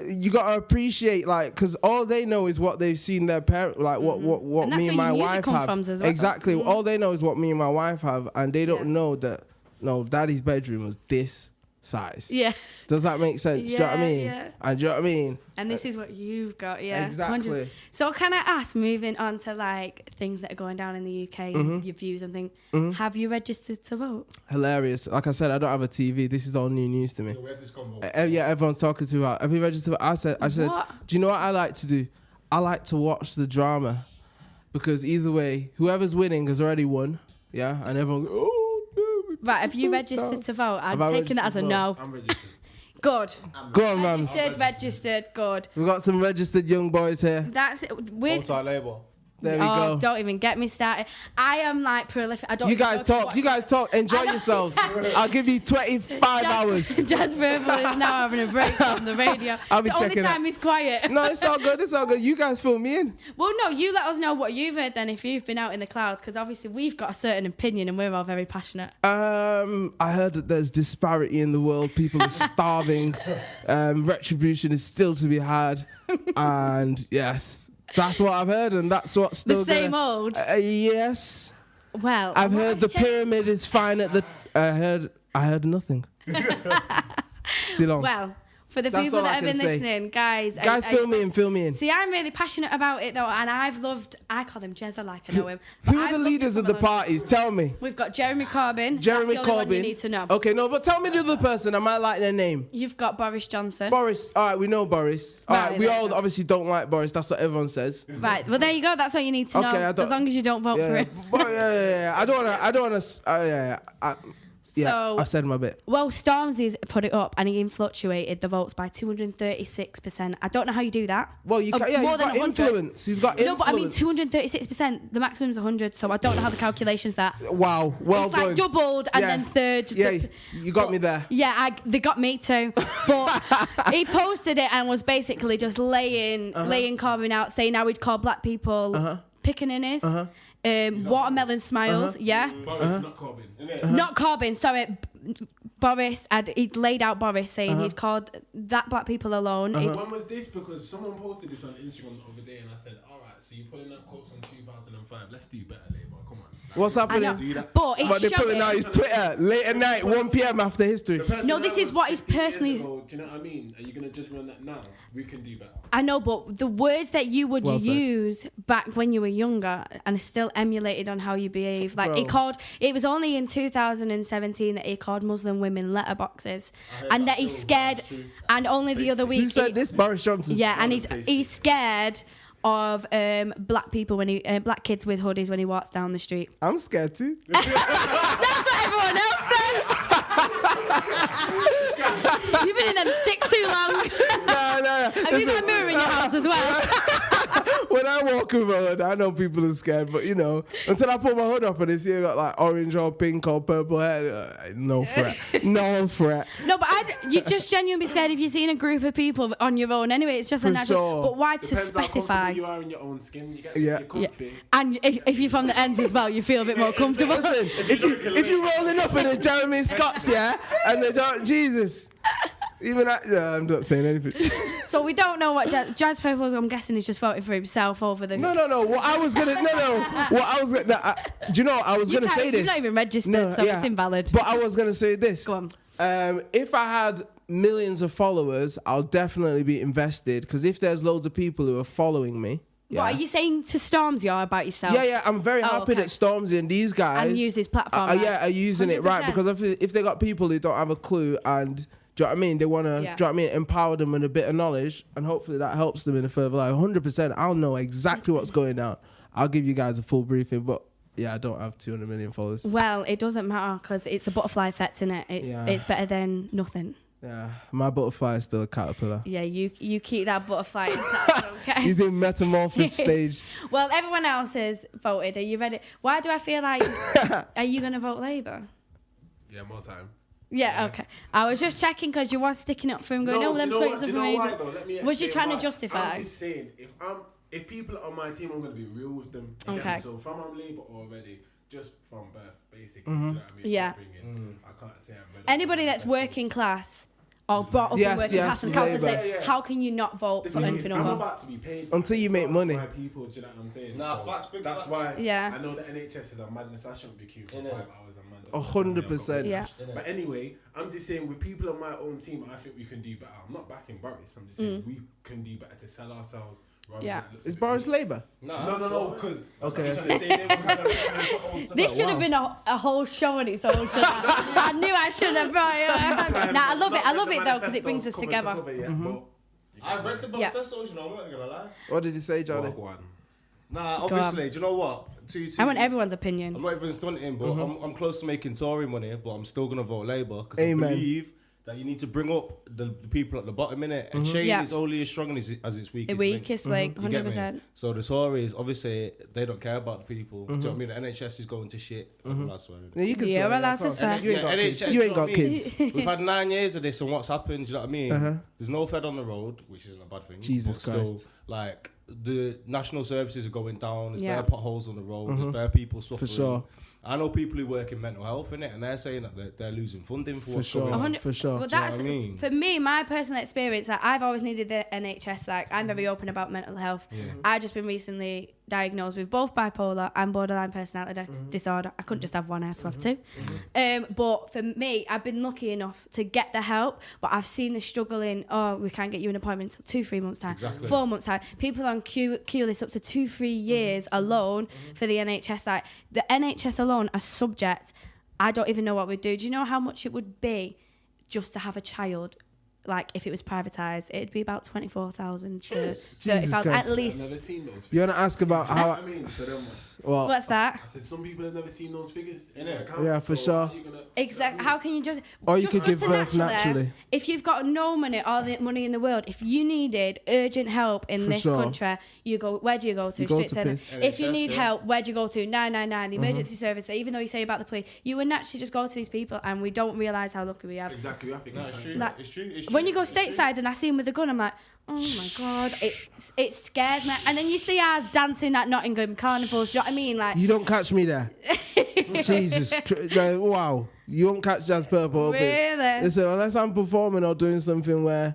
Speaker 2: you gotta appreciate, like, because all they know is what they've seen their parents, like what me and my wife have. Well. Exactly. All they know is what me and my wife have, and they don't know that daddy's bedroom was this size. Yeah. Does that make sense? Do you know what I mean? Yeah. And do you know what I mean?
Speaker 1: And this is what you've got. Yeah.
Speaker 2: Exactly.
Speaker 1: 100. So can I ask, moving on to like things that are going down in the UK, and your views and things, have you registered to vote?
Speaker 2: Hilarious. Like I said, I don't have a TV. This is all new news to me.
Speaker 4: So where this convo?
Speaker 2: Everyone's talking to me. Have you registered? I said, do you know what I like to do? I like to watch the drama, because either way, whoever's winning has already won. Yeah. And everyone's like,
Speaker 1: right, have you registered to vote? I'm taking that as a no.
Speaker 4: I'm registered.
Speaker 1: Good.
Speaker 2: Go on, man.
Speaker 1: Registered, good.
Speaker 2: We've got some registered young boys here.
Speaker 1: That's it.
Speaker 4: Multi-label.
Speaker 2: There we go.
Speaker 1: Don't even get me started. I am like prolific.
Speaker 2: You guys talk. Enjoy yourselves. I'll give you 25 hours.
Speaker 1: Just Verbal is now having a break on the radio.
Speaker 2: I'll be
Speaker 1: the
Speaker 2: checking
Speaker 1: only time he's quiet.
Speaker 2: No, it's all good. You guys fill me in.
Speaker 1: Well, no, you let us know what you've heard then if you've been out in the clouds, because obviously we've got a certain opinion and we're all very passionate.
Speaker 2: I heard that there's disparity in the world. People are starving. Retribution is still to be had. And yes, that's what I've heard, and that's what's still
Speaker 1: the same old.
Speaker 2: Yes.
Speaker 1: Well,
Speaker 2: I've heard the pyramid is fine at the. I heard nothing. Silence.
Speaker 1: Well, for the people that have been listening, guys,
Speaker 2: fill me in.
Speaker 1: See, I'm really passionate about it though, and I call him Jezza like I know him.
Speaker 2: Who are the leaders of the parties? Tell me.
Speaker 1: We've got Jeremy Corbyn.
Speaker 2: That's
Speaker 1: the only one you need to know.
Speaker 2: Okay, no, but tell me the other person. I might like their name.
Speaker 1: You've got Boris Johnson.
Speaker 2: Boris. All right, we know Boris. All right, we all obviously don't like Boris. That's what everyone says.
Speaker 1: Right. Well, there you go. That's all you need to know. As long as you don't vote for him.
Speaker 2: I don't want to. Yeah, I've said my bit.
Speaker 1: Well, Stormzy's put it up and he fluctuated the votes by 236%. I don't know how you do that.
Speaker 2: Well, you can, he's got influence. He's got influence.
Speaker 1: No, but I mean 236%. The maximum's 100, so I don't know how the calculation's that.
Speaker 2: Wow, well
Speaker 1: it's
Speaker 2: done.
Speaker 1: like doubled and then third.
Speaker 2: Yeah, you got me there.
Speaker 1: Yeah, they got me too. But he posted it and was basically just laying Corbyn out, saying how he'd call black people pickaninnies. Watermelon smiles,
Speaker 4: Boris, not Corbyn.
Speaker 1: Not Corbyn, sorry. Boris, he'd laid out Boris saying he'd called that black people alone.
Speaker 4: When was this? Because someone posted this on Instagram the other day and I said, all right, so you're pulling out quotes from 2005. Let's do better, Labour. Come on.
Speaker 2: What's happening?
Speaker 1: But
Speaker 2: they're pulling out his Twitter late at night, 1 p.m. after history.
Speaker 1: No, this is what he's personally.
Speaker 4: Do you know what I mean? Are you going to judge me on that now? We can do better.
Speaker 1: I know, but the words that you would use back when you were younger and are still emulated on how you behave. Like it was only in 2017 that he called Muslim women letterboxes, and that he's scared. And only the other week.
Speaker 2: Who said this? Boris Johnson.
Speaker 1: Yeah, and he's scared of black people black kids with hoodies when he walks down the street.
Speaker 2: I'm scared too.
Speaker 1: That's what everyone else said. You've been in them sticks too long.
Speaker 2: No.
Speaker 1: Have you got a mirror in your house as well?
Speaker 2: When I walk with a hood, I know people are scared, but until I put my hood up and they see I got like orange or pink or purple hair, no threat. No threat.
Speaker 1: No, but you're just genuinely scared if you're seeing a group of people on your own. Anyway, it's just a natural.
Speaker 2: Sure.
Speaker 1: But why
Speaker 4: Depends
Speaker 1: to specify?
Speaker 4: How comfortable you are in your own skin. You get you're comfy.
Speaker 1: And if you're from the ends as well, you feel a bit more comfortable.
Speaker 2: Listen, if you're rolling up in a Jeremy Scott's, and they don't, Jesus. Even I'm not saying anything.
Speaker 1: So we don't know what Jazz Purple, I'm guessing, is just voting for himself over the.
Speaker 2: No. What I was gonna. Do you know? I was gonna say this.
Speaker 1: You're not even registered, so it's invalid.
Speaker 2: But I was gonna say this.
Speaker 1: Go on.
Speaker 2: If I had millions of followers, I'll definitely be invested, because if there's loads of people who are following me, Yeah.
Speaker 1: What are you saying to Stormzy or about yourself?
Speaker 2: Yeah, I'm very happy
Speaker 1: okay.
Speaker 2: that Stormzy and these guys
Speaker 1: And use his platform. Right?
Speaker 2: are using it right,
Speaker 1: 100%.
Speaker 2: because if they got people who don't have a clue and, do you know what I mean, they want to, do you know what I mean, empower them with a bit of knowledge, and hopefully that helps them in a further life. 100%, I'll know exactly what's going on. I'll give you guys a full briefing, but yeah, I don't have 200 million followers.
Speaker 1: Well, it doesn't matter because it's a butterfly effect, isn't it? It's better than nothing.
Speaker 2: Yeah, my butterfly is still a caterpillar.
Speaker 1: Yeah, you keep that butterfly intact, okay?
Speaker 2: He's in metamorphosis stage.
Speaker 1: Well, everyone else has voted. Are you ready? Why do I feel like... Are you going to vote Labour?
Speaker 4: Yeah, more time.
Speaker 1: Yeah, okay. I was just checking because you was sticking up for him, going,
Speaker 4: No,
Speaker 1: them
Speaker 4: do you know
Speaker 1: tweets
Speaker 4: what? Do
Speaker 1: are
Speaker 4: you
Speaker 1: from
Speaker 4: know why,
Speaker 1: Labour.
Speaker 4: though? Let me
Speaker 1: Was you
Speaker 4: explain
Speaker 1: trying to
Speaker 4: why.
Speaker 1: justify?
Speaker 4: I'm just saying, if people are on my team, I'm going to be real with them.
Speaker 1: Okay.
Speaker 4: So from I'm Labour already, just from birth, basically. Do you know what I mean?
Speaker 1: Yeah.
Speaker 4: Upbringing, I can't say I've read
Speaker 1: Anybody that's working class or brought up in
Speaker 2: Yes,
Speaker 1: working class and council
Speaker 2: Labour.
Speaker 1: say, how can you not vote
Speaker 4: The
Speaker 1: for
Speaker 4: thing
Speaker 1: anything
Speaker 4: is, I'm
Speaker 1: over?
Speaker 4: about to be paid
Speaker 2: Until you make money.
Speaker 4: My people, do you know what I'm saying?
Speaker 3: Nah, facts, big
Speaker 4: that's
Speaker 3: facts.
Speaker 4: why
Speaker 1: Yeah.
Speaker 4: I know the NHS is a madness. I shouldn't be queuing for 5 hours a month.
Speaker 2: 100%.
Speaker 1: Yeah.
Speaker 4: But anyway, I'm just saying, with people on my own team, I think we can do better. I'm not backing Boris. I'm just saying we can do better to sell ourselves.
Speaker 1: Yeah.
Speaker 2: Is Boris Labour?
Speaker 4: No, because
Speaker 2: Okay.
Speaker 1: This should have been a whole show on its own. I knew I should have brought it. Nah, I love it though because it brings us together.
Speaker 3: I read the
Speaker 1: Yeah.
Speaker 3: manifestos, you know, I'm not gonna lie.
Speaker 2: What did he say, Johnny?
Speaker 3: Nah,
Speaker 1: Go on.
Speaker 3: obviously, do you know what?
Speaker 1: I want everyone's
Speaker 3: I'm
Speaker 1: opinion.
Speaker 3: not even stunting, but I'm close to making Tory money, but I'm still gonna vote Labour because I
Speaker 2: Amen.
Speaker 3: believe that you need to bring up the people at the bottom in it, and chain
Speaker 1: Yeah.
Speaker 3: is only as strong as its weakest.
Speaker 1: The weakest link,
Speaker 3: You get me?
Speaker 1: 100%.
Speaker 3: So the Tories, obviously, they don't care about the people. Do you know what I mean? The NHS is going to shit. That's why.
Speaker 2: Yeah, you can
Speaker 1: Yeah,
Speaker 2: swear,
Speaker 1: we're allowed
Speaker 2: I
Speaker 1: to
Speaker 2: can't-
Speaker 1: swear.
Speaker 2: You ain't got kids.
Speaker 3: NHS,
Speaker 2: You ain't
Speaker 3: do know
Speaker 2: got
Speaker 3: what I mean?
Speaker 2: kids.
Speaker 3: We've had 9 years of this, and what's happened? Do you know what I mean? There's no Fed on the road, which isn't a bad thing.
Speaker 2: Jesus
Speaker 3: but still,
Speaker 2: Christ.
Speaker 3: like the national services are going down. There's
Speaker 1: Yeah.
Speaker 3: bare potholes on the road. There's bare people suffering.
Speaker 2: sure.
Speaker 3: I know people who work in mental health in it, and they're saying that they're losing funding for what's
Speaker 2: sure.
Speaker 3: going on.
Speaker 1: 100
Speaker 2: For sure.
Speaker 1: Well,
Speaker 3: Do you know
Speaker 1: that's
Speaker 3: what I mean?
Speaker 1: for me. My personal experience, like, I've always needed the NHS. Like, I'm very open about mental health. I've just been recently diagnosed with both bipolar and borderline personality disorder. I couldn't just have one; I had to have two. But for me, I've been lucky enough to get the help, but I've seen the struggle in. Oh, we can't get you an appointment until 2-3 months time,
Speaker 3: Exactly.
Speaker 1: 4 months time. People on queue lists up to 2-3 years alone for the NHS. Like the NHS alone, a subject. I don't even know what we'd do. Do you know how much it would be just to have a child? Like if it was privatised, it'd be about 24,000 to 30,000 at
Speaker 2: Christ.
Speaker 4: I've
Speaker 1: least.
Speaker 4: never seen those.
Speaker 2: You want to ask about how?
Speaker 4: I mean, so then,
Speaker 2: Well,
Speaker 1: What's that?
Speaker 4: I said some people have never seen those figures in
Speaker 3: Yeah.
Speaker 4: their account.
Speaker 2: Yeah, for
Speaker 4: so
Speaker 2: sure.
Speaker 4: how are you gonna-
Speaker 1: Exactly. How can you just?
Speaker 2: Or you
Speaker 1: just
Speaker 2: could give
Speaker 1: listen
Speaker 2: birth naturally.
Speaker 1: If you've got no money, all the money in the world, if you needed urgent help in
Speaker 2: For
Speaker 1: this
Speaker 2: sure.
Speaker 1: country, you go. Where do you go to?
Speaker 2: You go
Speaker 1: Straight
Speaker 2: to
Speaker 1: the-
Speaker 2: piss.
Speaker 1: If you
Speaker 3: NHS,
Speaker 1: need
Speaker 3: yeah.
Speaker 1: help, where do you go to? 999, the emergency service. Even though you say about the police, you would naturally just go to these people, and we don't realise how lucky we are.
Speaker 4: Exactly, I think
Speaker 3: No,
Speaker 4: it's
Speaker 3: it's
Speaker 4: time.
Speaker 3: true.
Speaker 1: Like,
Speaker 3: It's true. It's
Speaker 1: When
Speaker 3: true.
Speaker 1: you go
Speaker 3: It's true.
Speaker 1: stateside and I see him with a gun, I'm like, oh my god, it scares me. And then you see ours dancing at Nottingham carnivals. Do you know what I mean? Like,
Speaker 2: you don't catch me there. Jesus, wow, you won't catch Jazz Purple. but
Speaker 1: Really?
Speaker 2: Listen, unless I'm performing or doing something where,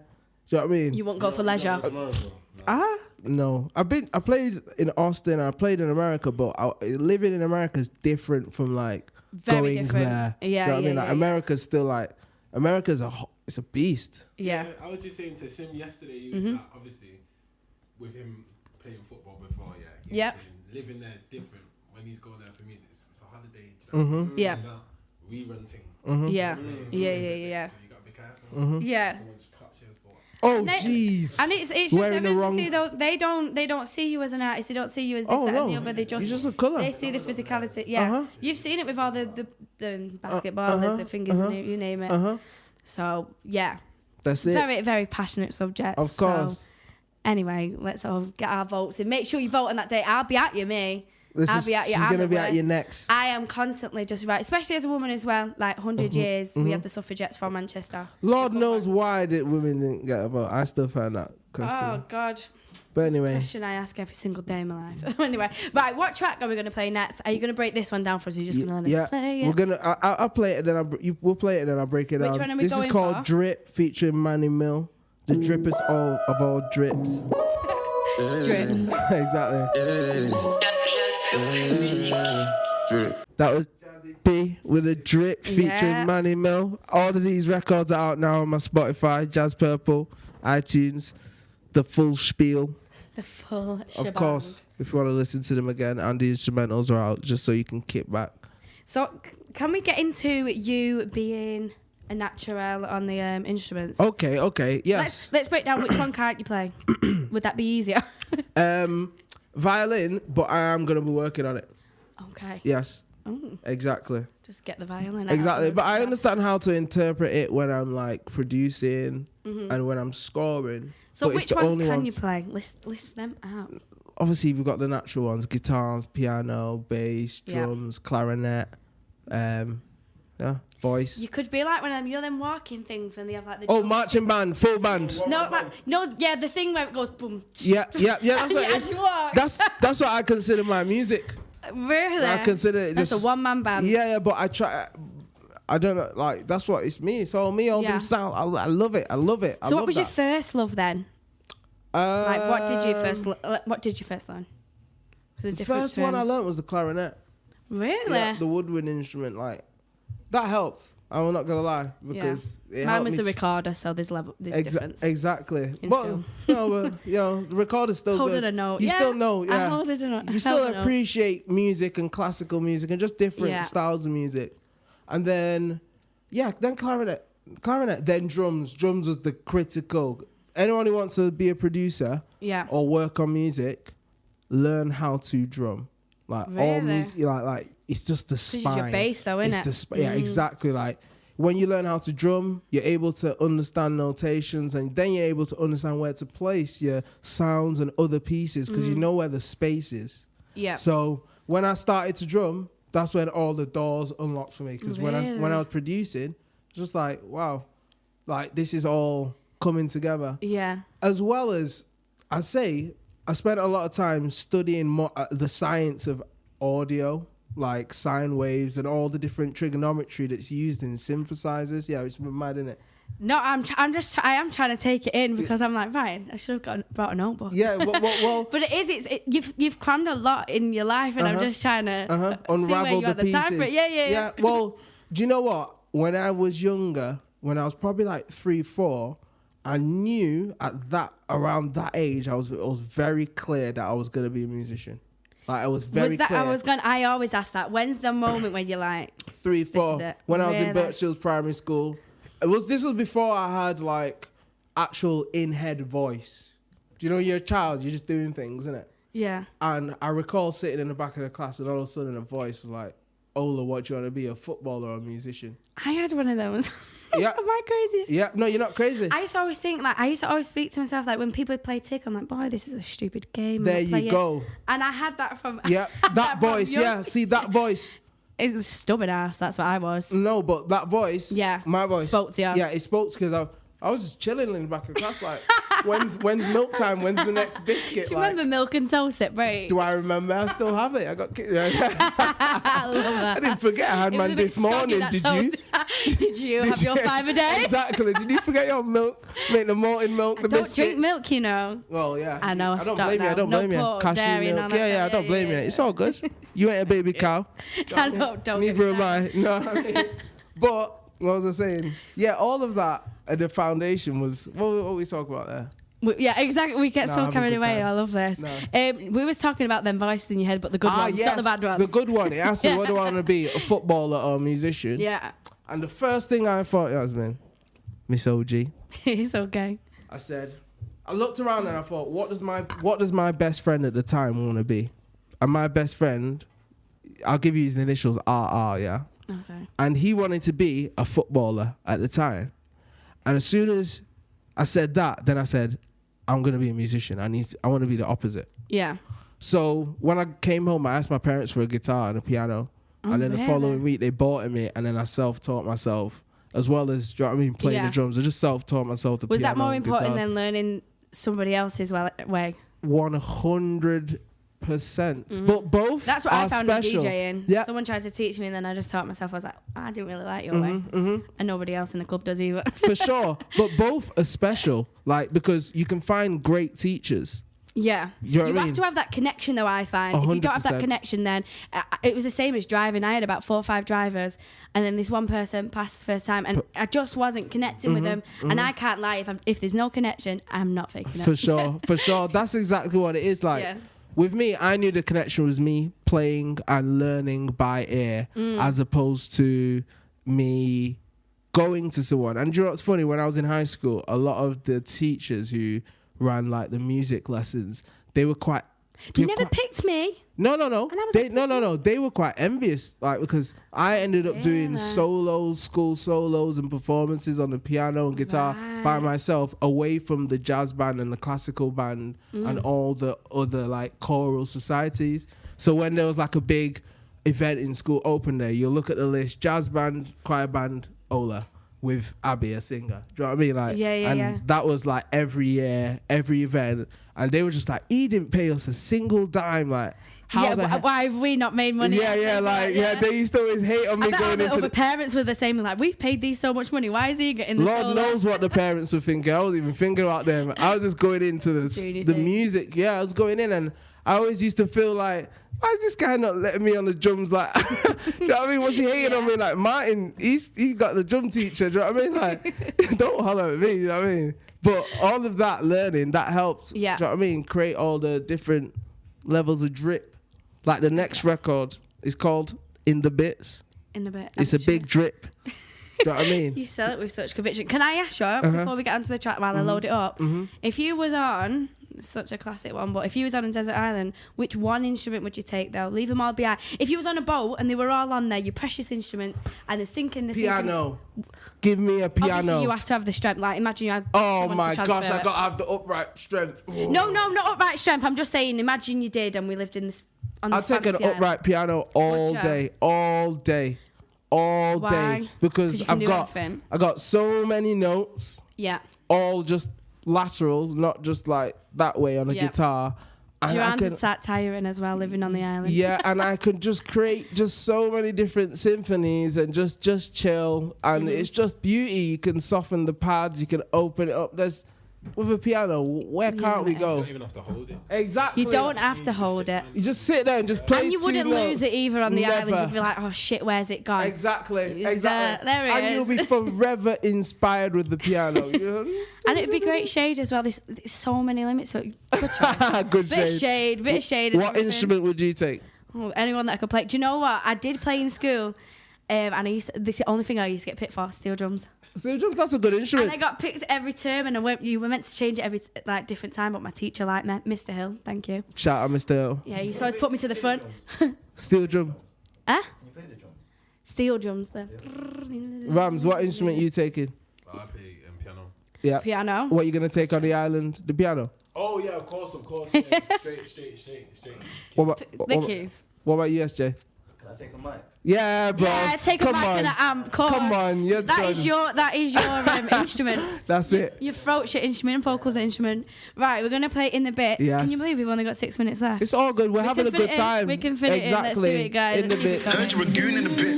Speaker 2: do you know what I mean?
Speaker 1: you won't go for leisure.
Speaker 3: Tomorrow, bro. No.
Speaker 2: No, I played in Austin and I played in America, but living in America is different from like
Speaker 1: Very
Speaker 2: going
Speaker 1: different.
Speaker 2: there.
Speaker 1: Yeah,
Speaker 2: Do you know what I mean?
Speaker 1: yeah,
Speaker 2: Like
Speaker 1: yeah.
Speaker 2: America's still like America's it's a beast.
Speaker 1: Yeah.
Speaker 4: I was just saying to Sim yesterday, he was that obviously with him playing football before, he was
Speaker 1: Yep.
Speaker 4: saying living there is different when he's going there for music. It's a holiday. Do you know what I mean?
Speaker 1: Yeah.
Speaker 4: And that rerun things.
Speaker 1: Yeah.
Speaker 4: So
Speaker 1: Yeah.
Speaker 4: So you gotta be careful.
Speaker 1: Yeah.
Speaker 4: Someone just pops you for
Speaker 2: Oh
Speaker 1: They-
Speaker 2: jeez!
Speaker 1: And it's just
Speaker 2: Wearing the
Speaker 1: evident
Speaker 2: wrong-
Speaker 1: to see though they don't see you as an artist. They don't see you as this,
Speaker 2: Oh,
Speaker 1: that, and the
Speaker 2: no.
Speaker 1: other. They
Speaker 2: You're just a colour.
Speaker 1: They see the physicality. Yeah,
Speaker 2: Uh-huh.
Speaker 1: you've seen it with all the basketballers, the fingers, and you name it. So yeah,
Speaker 2: That's it.
Speaker 1: very very passionate subject.
Speaker 2: Of course.
Speaker 1: So, anyway, let's all get our votes in. Make sure you vote on that day. I'll be at you, me. I'll be at you.
Speaker 2: She's
Speaker 1: I'm
Speaker 2: gonna
Speaker 1: at
Speaker 2: be at
Speaker 1: work.
Speaker 2: you next.
Speaker 1: I am constantly just right, especially as a woman as well. Like 100 years, we had the suffragettes from Manchester.
Speaker 2: Lord knows why the women didn't get a vote. I still find that question.
Speaker 1: Oh God.
Speaker 2: But anyway,
Speaker 1: Question I ask every single day in my life. Anyway, right, what track are we going to play next? Are you going to break this one down for us? Or are you just going to let us play it?
Speaker 2: we're gonna. I'll play it, then we'll play it, then I'll break it
Speaker 1: Which
Speaker 2: down.
Speaker 1: one are we
Speaker 2: This is
Speaker 1: going
Speaker 2: called
Speaker 1: for?
Speaker 2: Drip featuring Manny Mill, the drippest of all drips.
Speaker 1: Drip.
Speaker 2: Exactly. That was Jazzy B with a Drip featuring
Speaker 1: Yeah.
Speaker 2: Manny Mill. All of these records are out now on my Spotify, Jazz Purple, iTunes, the full spiel.
Speaker 1: The full shebang.
Speaker 2: Of course, if you want to listen to them again, and the instrumentals are out, just so you can kick back.
Speaker 1: So, can we get into you being a natural on the instruments?
Speaker 2: Okay, yes.
Speaker 1: Let's break down which one can't you play. Would that be easier?
Speaker 2: Violin, but I am going to be working on it.
Speaker 1: Okay.
Speaker 2: Yes.
Speaker 1: Oh,
Speaker 2: Exactly.
Speaker 1: just get the violin out.
Speaker 2: Exactly. But I understand how to interpret it when I'm like producing and when I'm scoring.
Speaker 1: So
Speaker 2: but
Speaker 1: which
Speaker 2: it's the
Speaker 1: ones
Speaker 2: only
Speaker 1: can
Speaker 2: one.
Speaker 1: you play? List them out.
Speaker 2: Obviously, we've got the natural ones: guitars, piano, bass,
Speaker 1: Yeah.
Speaker 2: drums, clarinet, voice.
Speaker 1: You could be like one of them, you know, them walking things when they have like the.
Speaker 2: Marching band, full band.
Speaker 1: The thing where it goes boom.
Speaker 2: Yeah. That's,
Speaker 1: Yeah, as you walk.
Speaker 2: that's what I consider my music.
Speaker 1: Really?
Speaker 2: I consider it
Speaker 1: That's
Speaker 2: just
Speaker 1: a one-man band.
Speaker 2: Yeah, but I try. I don't know, like that's what it's me. It's all me. All them sound. I love it.
Speaker 1: So what was your first love then? Like what did you first learn?
Speaker 2: The first one I learned was the clarinet.
Speaker 1: Really?
Speaker 2: Yeah, the woodwind instrument. Like that helped. I'm not gonna lie because it
Speaker 1: mine
Speaker 2: helped
Speaker 1: was
Speaker 2: me
Speaker 1: the recorder, so there's difference.
Speaker 2: Exactly.
Speaker 1: in
Speaker 2: But
Speaker 1: school.
Speaker 2: the recorder's still
Speaker 1: Holding
Speaker 2: good.
Speaker 1: a note.
Speaker 2: You still know.
Speaker 1: I
Speaker 2: Yeah.
Speaker 1: hold it a note.
Speaker 2: You still appreciate music and classical music and just different
Speaker 1: Yeah.
Speaker 2: styles of music. And then, then clarinet, then drums. Drums was the critical. Anyone who wants to be a producer or work on music, learn how to drum. Like all
Speaker 1: Really?
Speaker 2: music, like it's just the
Speaker 1: This is
Speaker 2: spine.
Speaker 1: your bass though, isn't
Speaker 2: It's
Speaker 1: it?
Speaker 2: Yeah, exactly. Like when you learn how to drum, you're able to understand notations, and then you're able to understand where to place your sounds and other pieces because you know where the space is.
Speaker 1: Yeah.
Speaker 2: So when I started to drum, that's when all the doors unlocked for me. Because when I was producing, it's just like, wow, like this is all coming together.
Speaker 1: Yeah.
Speaker 2: As well as, I'd say, I spent a lot of time studying the science of audio, like sine waves and all the different trigonometry that's used in synthesizers. Yeah, it's been mad, isn't it?
Speaker 1: No, I am trying to take it in because I'm like, right, I should have brought a notebook.
Speaker 2: Yeah, well
Speaker 1: But you've crammed a lot in your life, and I'm just trying to
Speaker 2: unravel the pieces.
Speaker 1: time for it. Yeah.
Speaker 2: Well, do you know what? When I was younger, when I was probably like 3, 4, I knew around that age, it was very clear that I was gonna be a musician. Like I was very clear.
Speaker 1: I always ask that. When's the moment when you're like
Speaker 2: 3, 4? When I was in
Speaker 1: Really?
Speaker 2: Birchill's primary school. This was before I had like actual in-head voice. Do you know you're a child, you're just doing things, isn't it?
Speaker 1: Yeah.
Speaker 2: And I recall sitting in the back of the class and all of a sudden a voice was like, Ola, what do you want to be, a footballer or a musician?
Speaker 1: I had one of those.
Speaker 2: Yeah.
Speaker 1: Am I crazy?
Speaker 2: Yeah, no, you're not crazy.
Speaker 1: I used to always think I used to always speak to myself like when people play Tick, I'm like, boy, this is a stupid game.
Speaker 2: There you go.
Speaker 1: And I had that from
Speaker 2: that voice, see that voice.
Speaker 1: It's a stubborn ass, that's what I was.
Speaker 2: No, but that voice, my voice
Speaker 1: spoke to you.
Speaker 2: Yeah, it spoke because I was just chilling in the back of the class like, when's milk time? When's the next biscuit?
Speaker 1: Do you remember milk and toast at break?
Speaker 2: Do I remember? I still have it. I got.
Speaker 1: I love that.
Speaker 2: I didn't forget I had mine this morning. Did you?
Speaker 1: Did you have your 5 a day?
Speaker 2: Exactly. Did you forget your milk? Make the malted milk, the
Speaker 1: Don't
Speaker 2: biscuits.
Speaker 1: drink milk, you know.
Speaker 2: Well, yeah.
Speaker 1: I know.
Speaker 2: I don't blame you. I don't blame you. Cashew milk. Yeah. I don't blame you. It's all good. You ain't a baby cow.
Speaker 1: I know. Don't.
Speaker 2: Neither am I. No. I mean, but what was I saying? Yeah, all of that. The foundation was what we talk about there.
Speaker 1: Yeah, exactly. We get
Speaker 2: No,
Speaker 1: so
Speaker 2: have a
Speaker 1: carried
Speaker 2: good
Speaker 1: away.
Speaker 2: time.
Speaker 1: I love this.
Speaker 2: No.
Speaker 1: We was talking about them voices in your head, but the good ones,
Speaker 2: Yes,
Speaker 1: not the bad ones.
Speaker 2: the good one. It asked me, what do I want to be, a footballer or a musician?
Speaker 1: Yeah.
Speaker 2: And the first thing I thought, Yasmin, Miss OG.
Speaker 1: It's okay.
Speaker 2: I looked around and I thought, what does my best friend at the time want to be? And my best friend, I'll give you his initials, RR, yeah?
Speaker 1: Okay.
Speaker 2: And he wanted to be a footballer at the time. And as soon as I said that, then I said, I'm going to be a musician. I want to be the opposite.
Speaker 1: Yeah.
Speaker 2: So when I came home, I asked my parents for a guitar and a piano. And then the following week, they bought it me. And then I self-taught myself, as well as, do you know what I mean, playing the drums. I just self-taught myself the piano.
Speaker 1: Was that more important
Speaker 2: guitar.
Speaker 1: than learning somebody else's way?
Speaker 2: 100%. But both
Speaker 1: That's what
Speaker 2: are
Speaker 1: I found
Speaker 2: special.
Speaker 1: in DJing.
Speaker 2: Yeah.
Speaker 1: Someone tried to teach me, and then I just taught myself. I was like, I didn't really like your way, and nobody else in the club does either.
Speaker 2: For sure. But both are special, like, because you can find great teachers
Speaker 1: Yeah.
Speaker 2: You know what I
Speaker 1: have
Speaker 2: mean?
Speaker 1: to have that connection, though, I find. If you don't have that
Speaker 2: 100%.
Speaker 1: connection, then it was the same as driving. I had about 4 or 5 drivers, and then this one person passed the first time, and I just wasn't connecting with them. And I can't lie, if there's no connection, I'm not faking it.
Speaker 2: For sure. That's exactly what it is like.
Speaker 1: Yeah.
Speaker 2: With me, I knew the connection was me playing and learning by ear as opposed to me going to someone. And you know what's funny? When I was in high school, a lot of the teachers who ran like the music lessons, they were quite...
Speaker 1: You never picked me.
Speaker 2: No.
Speaker 1: like,
Speaker 2: They were quite envious, like, because I ended up doing school solos and performances on the piano and guitar by myself, away from the jazz band and the classical band and all the other like choral societies. So when there was like a big event in school open day, you'll look at the list: jazz band, choir band, Ola, with Abby, a singer. Do you know what I mean? Like, and that was like every year, every event. And they were just like, he didn't pay us a single dime. Like, how
Speaker 1: why have we not made money?
Speaker 2: They used to always hate on me going into
Speaker 1: the parents were the same, like, we've paid these so much money. Why is he getting the
Speaker 2: Lord knows what the parents were thinking. I wasn't even thinking about them. I was just going into the music. Yeah, I was going in, and I always used to feel like, why is this guy not letting me on the drums? Like, you know what I mean? Was he hating on me? Like, Martin, he got the drum teacher. Do you know what I mean? Like, don't holler at me. You know what I mean? But all of that learning, that helped. Yeah. Do you know what I mean? Create all the different levels of drip. Like the next record is called In the Bits.
Speaker 1: In the Bit.
Speaker 2: It's a big drip. Do you know what I mean?
Speaker 1: You sell it with such conviction. Can I ask you, before we get onto the track while I load it up, if you was on, such a classic one, but if you was on a desert island, which one instrument would you take though? Leave them all behind. If you was on a boat and they were all on there, your precious instruments, and they're sinking,
Speaker 2: piano. Give me a piano.
Speaker 1: Obviously you have to have the strength. Like, imagine you had.
Speaker 2: Oh my gosh, I got to have the upright strength. Oh.
Speaker 1: No, not upright strength. I'm just saying, imagine you did and we lived in this.
Speaker 2: I'll take an upright piano all day.
Speaker 1: Why?
Speaker 2: Because I got so many notes.
Speaker 1: Yeah.
Speaker 2: All just lateral, not just like that way on a guitar. And
Speaker 1: your hands would start tiring as well, living on the island.
Speaker 2: Yeah, and I could just create just so many different symphonies and just chill. And it's just beauty. You can soften the pads, you can open it up. With a piano, where can't we go?
Speaker 4: You don't even have to hold it.
Speaker 2: Exactly.
Speaker 1: You don't have to hold it.
Speaker 2: You just sit there and just play.
Speaker 1: And you wouldn't lose it either on the
Speaker 2: Never.
Speaker 1: island. You'd be like, oh shit, where's it gone?
Speaker 2: Exactly.
Speaker 1: There it
Speaker 2: and
Speaker 1: is.
Speaker 2: you'll be forever inspired with the piano.
Speaker 1: And it'd be great shade as well. There's so many limits. So good choice.
Speaker 2: Good shade.
Speaker 1: Bit of shade.
Speaker 2: What instrument would you take?
Speaker 1: Oh, anyone that I could play. Do you know what? I did play in school. And this is the only thing I used to get picked for, steel drums.
Speaker 2: Steel drums, that's a good instrument.
Speaker 1: And I got picked every term, and you were meant to change it every different time, but my teacher liked me, Mr. Hill. Thank you.
Speaker 2: Shout out, Mr. Hill.
Speaker 1: Yeah, he used to always put me to the front.
Speaker 2: Steel drum.
Speaker 1: Huh?
Speaker 3: Can you play the drums?
Speaker 1: Steel drums.
Speaker 2: Rams, what instrument are you taking?
Speaker 4: I play piano.
Speaker 2: Yeah.
Speaker 1: Piano.
Speaker 2: What are you gonna take on the island? The piano.
Speaker 4: Oh yeah, of course. Yeah. straight.
Speaker 1: The keys.
Speaker 2: What about you, SJ?
Speaker 3: Can I take a mic?
Speaker 2: Yeah, bro.
Speaker 1: Yeah, take a mic and an amp.
Speaker 2: Come on,
Speaker 1: that is your instrument.
Speaker 2: That's it.
Speaker 1: Your throat's your instrument, vocals your instrument. Right, we're gonna play In the Bits.
Speaker 2: Yes.
Speaker 1: Can you believe we've only got 6 minutes left?
Speaker 2: It's all good. We're having a good time.
Speaker 1: We can fit it in. Let's do it, guys.
Speaker 2: In the Bits.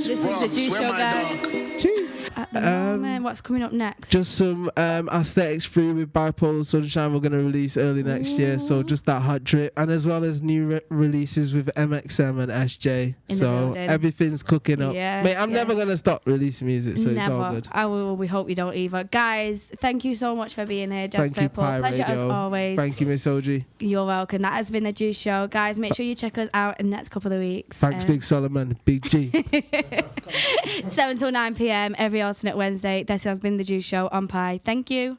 Speaker 1: This is the Juice Show, guys.
Speaker 2: Cheers.
Speaker 1: At the moment, what's coming up next?
Speaker 2: Just some Aesthetics Free with Bipolar Sunshine. We're going to release early next year. So just that hot drip. And as well as new releases with MXM and SJ. So everything's cooking up.
Speaker 1: Yes,
Speaker 2: Mate, I'm never going to stop releasing music. So it's all good.
Speaker 1: We hope you don't either. Guys, thank you so much for being here.
Speaker 2: Thank you, Pi
Speaker 1: Pleasure
Speaker 2: Radio.
Speaker 1: as always.
Speaker 2: Thank you, Miss OG.
Speaker 1: You're welcome. That has been the Juice Show. Guys, make sure you check us out in the next couple of weeks.
Speaker 2: Thanks, Big Solomon. Big G.
Speaker 1: 7 till 9 p.m. every alternate Wednesday. This has been the Juice Show on Pi. Thank you.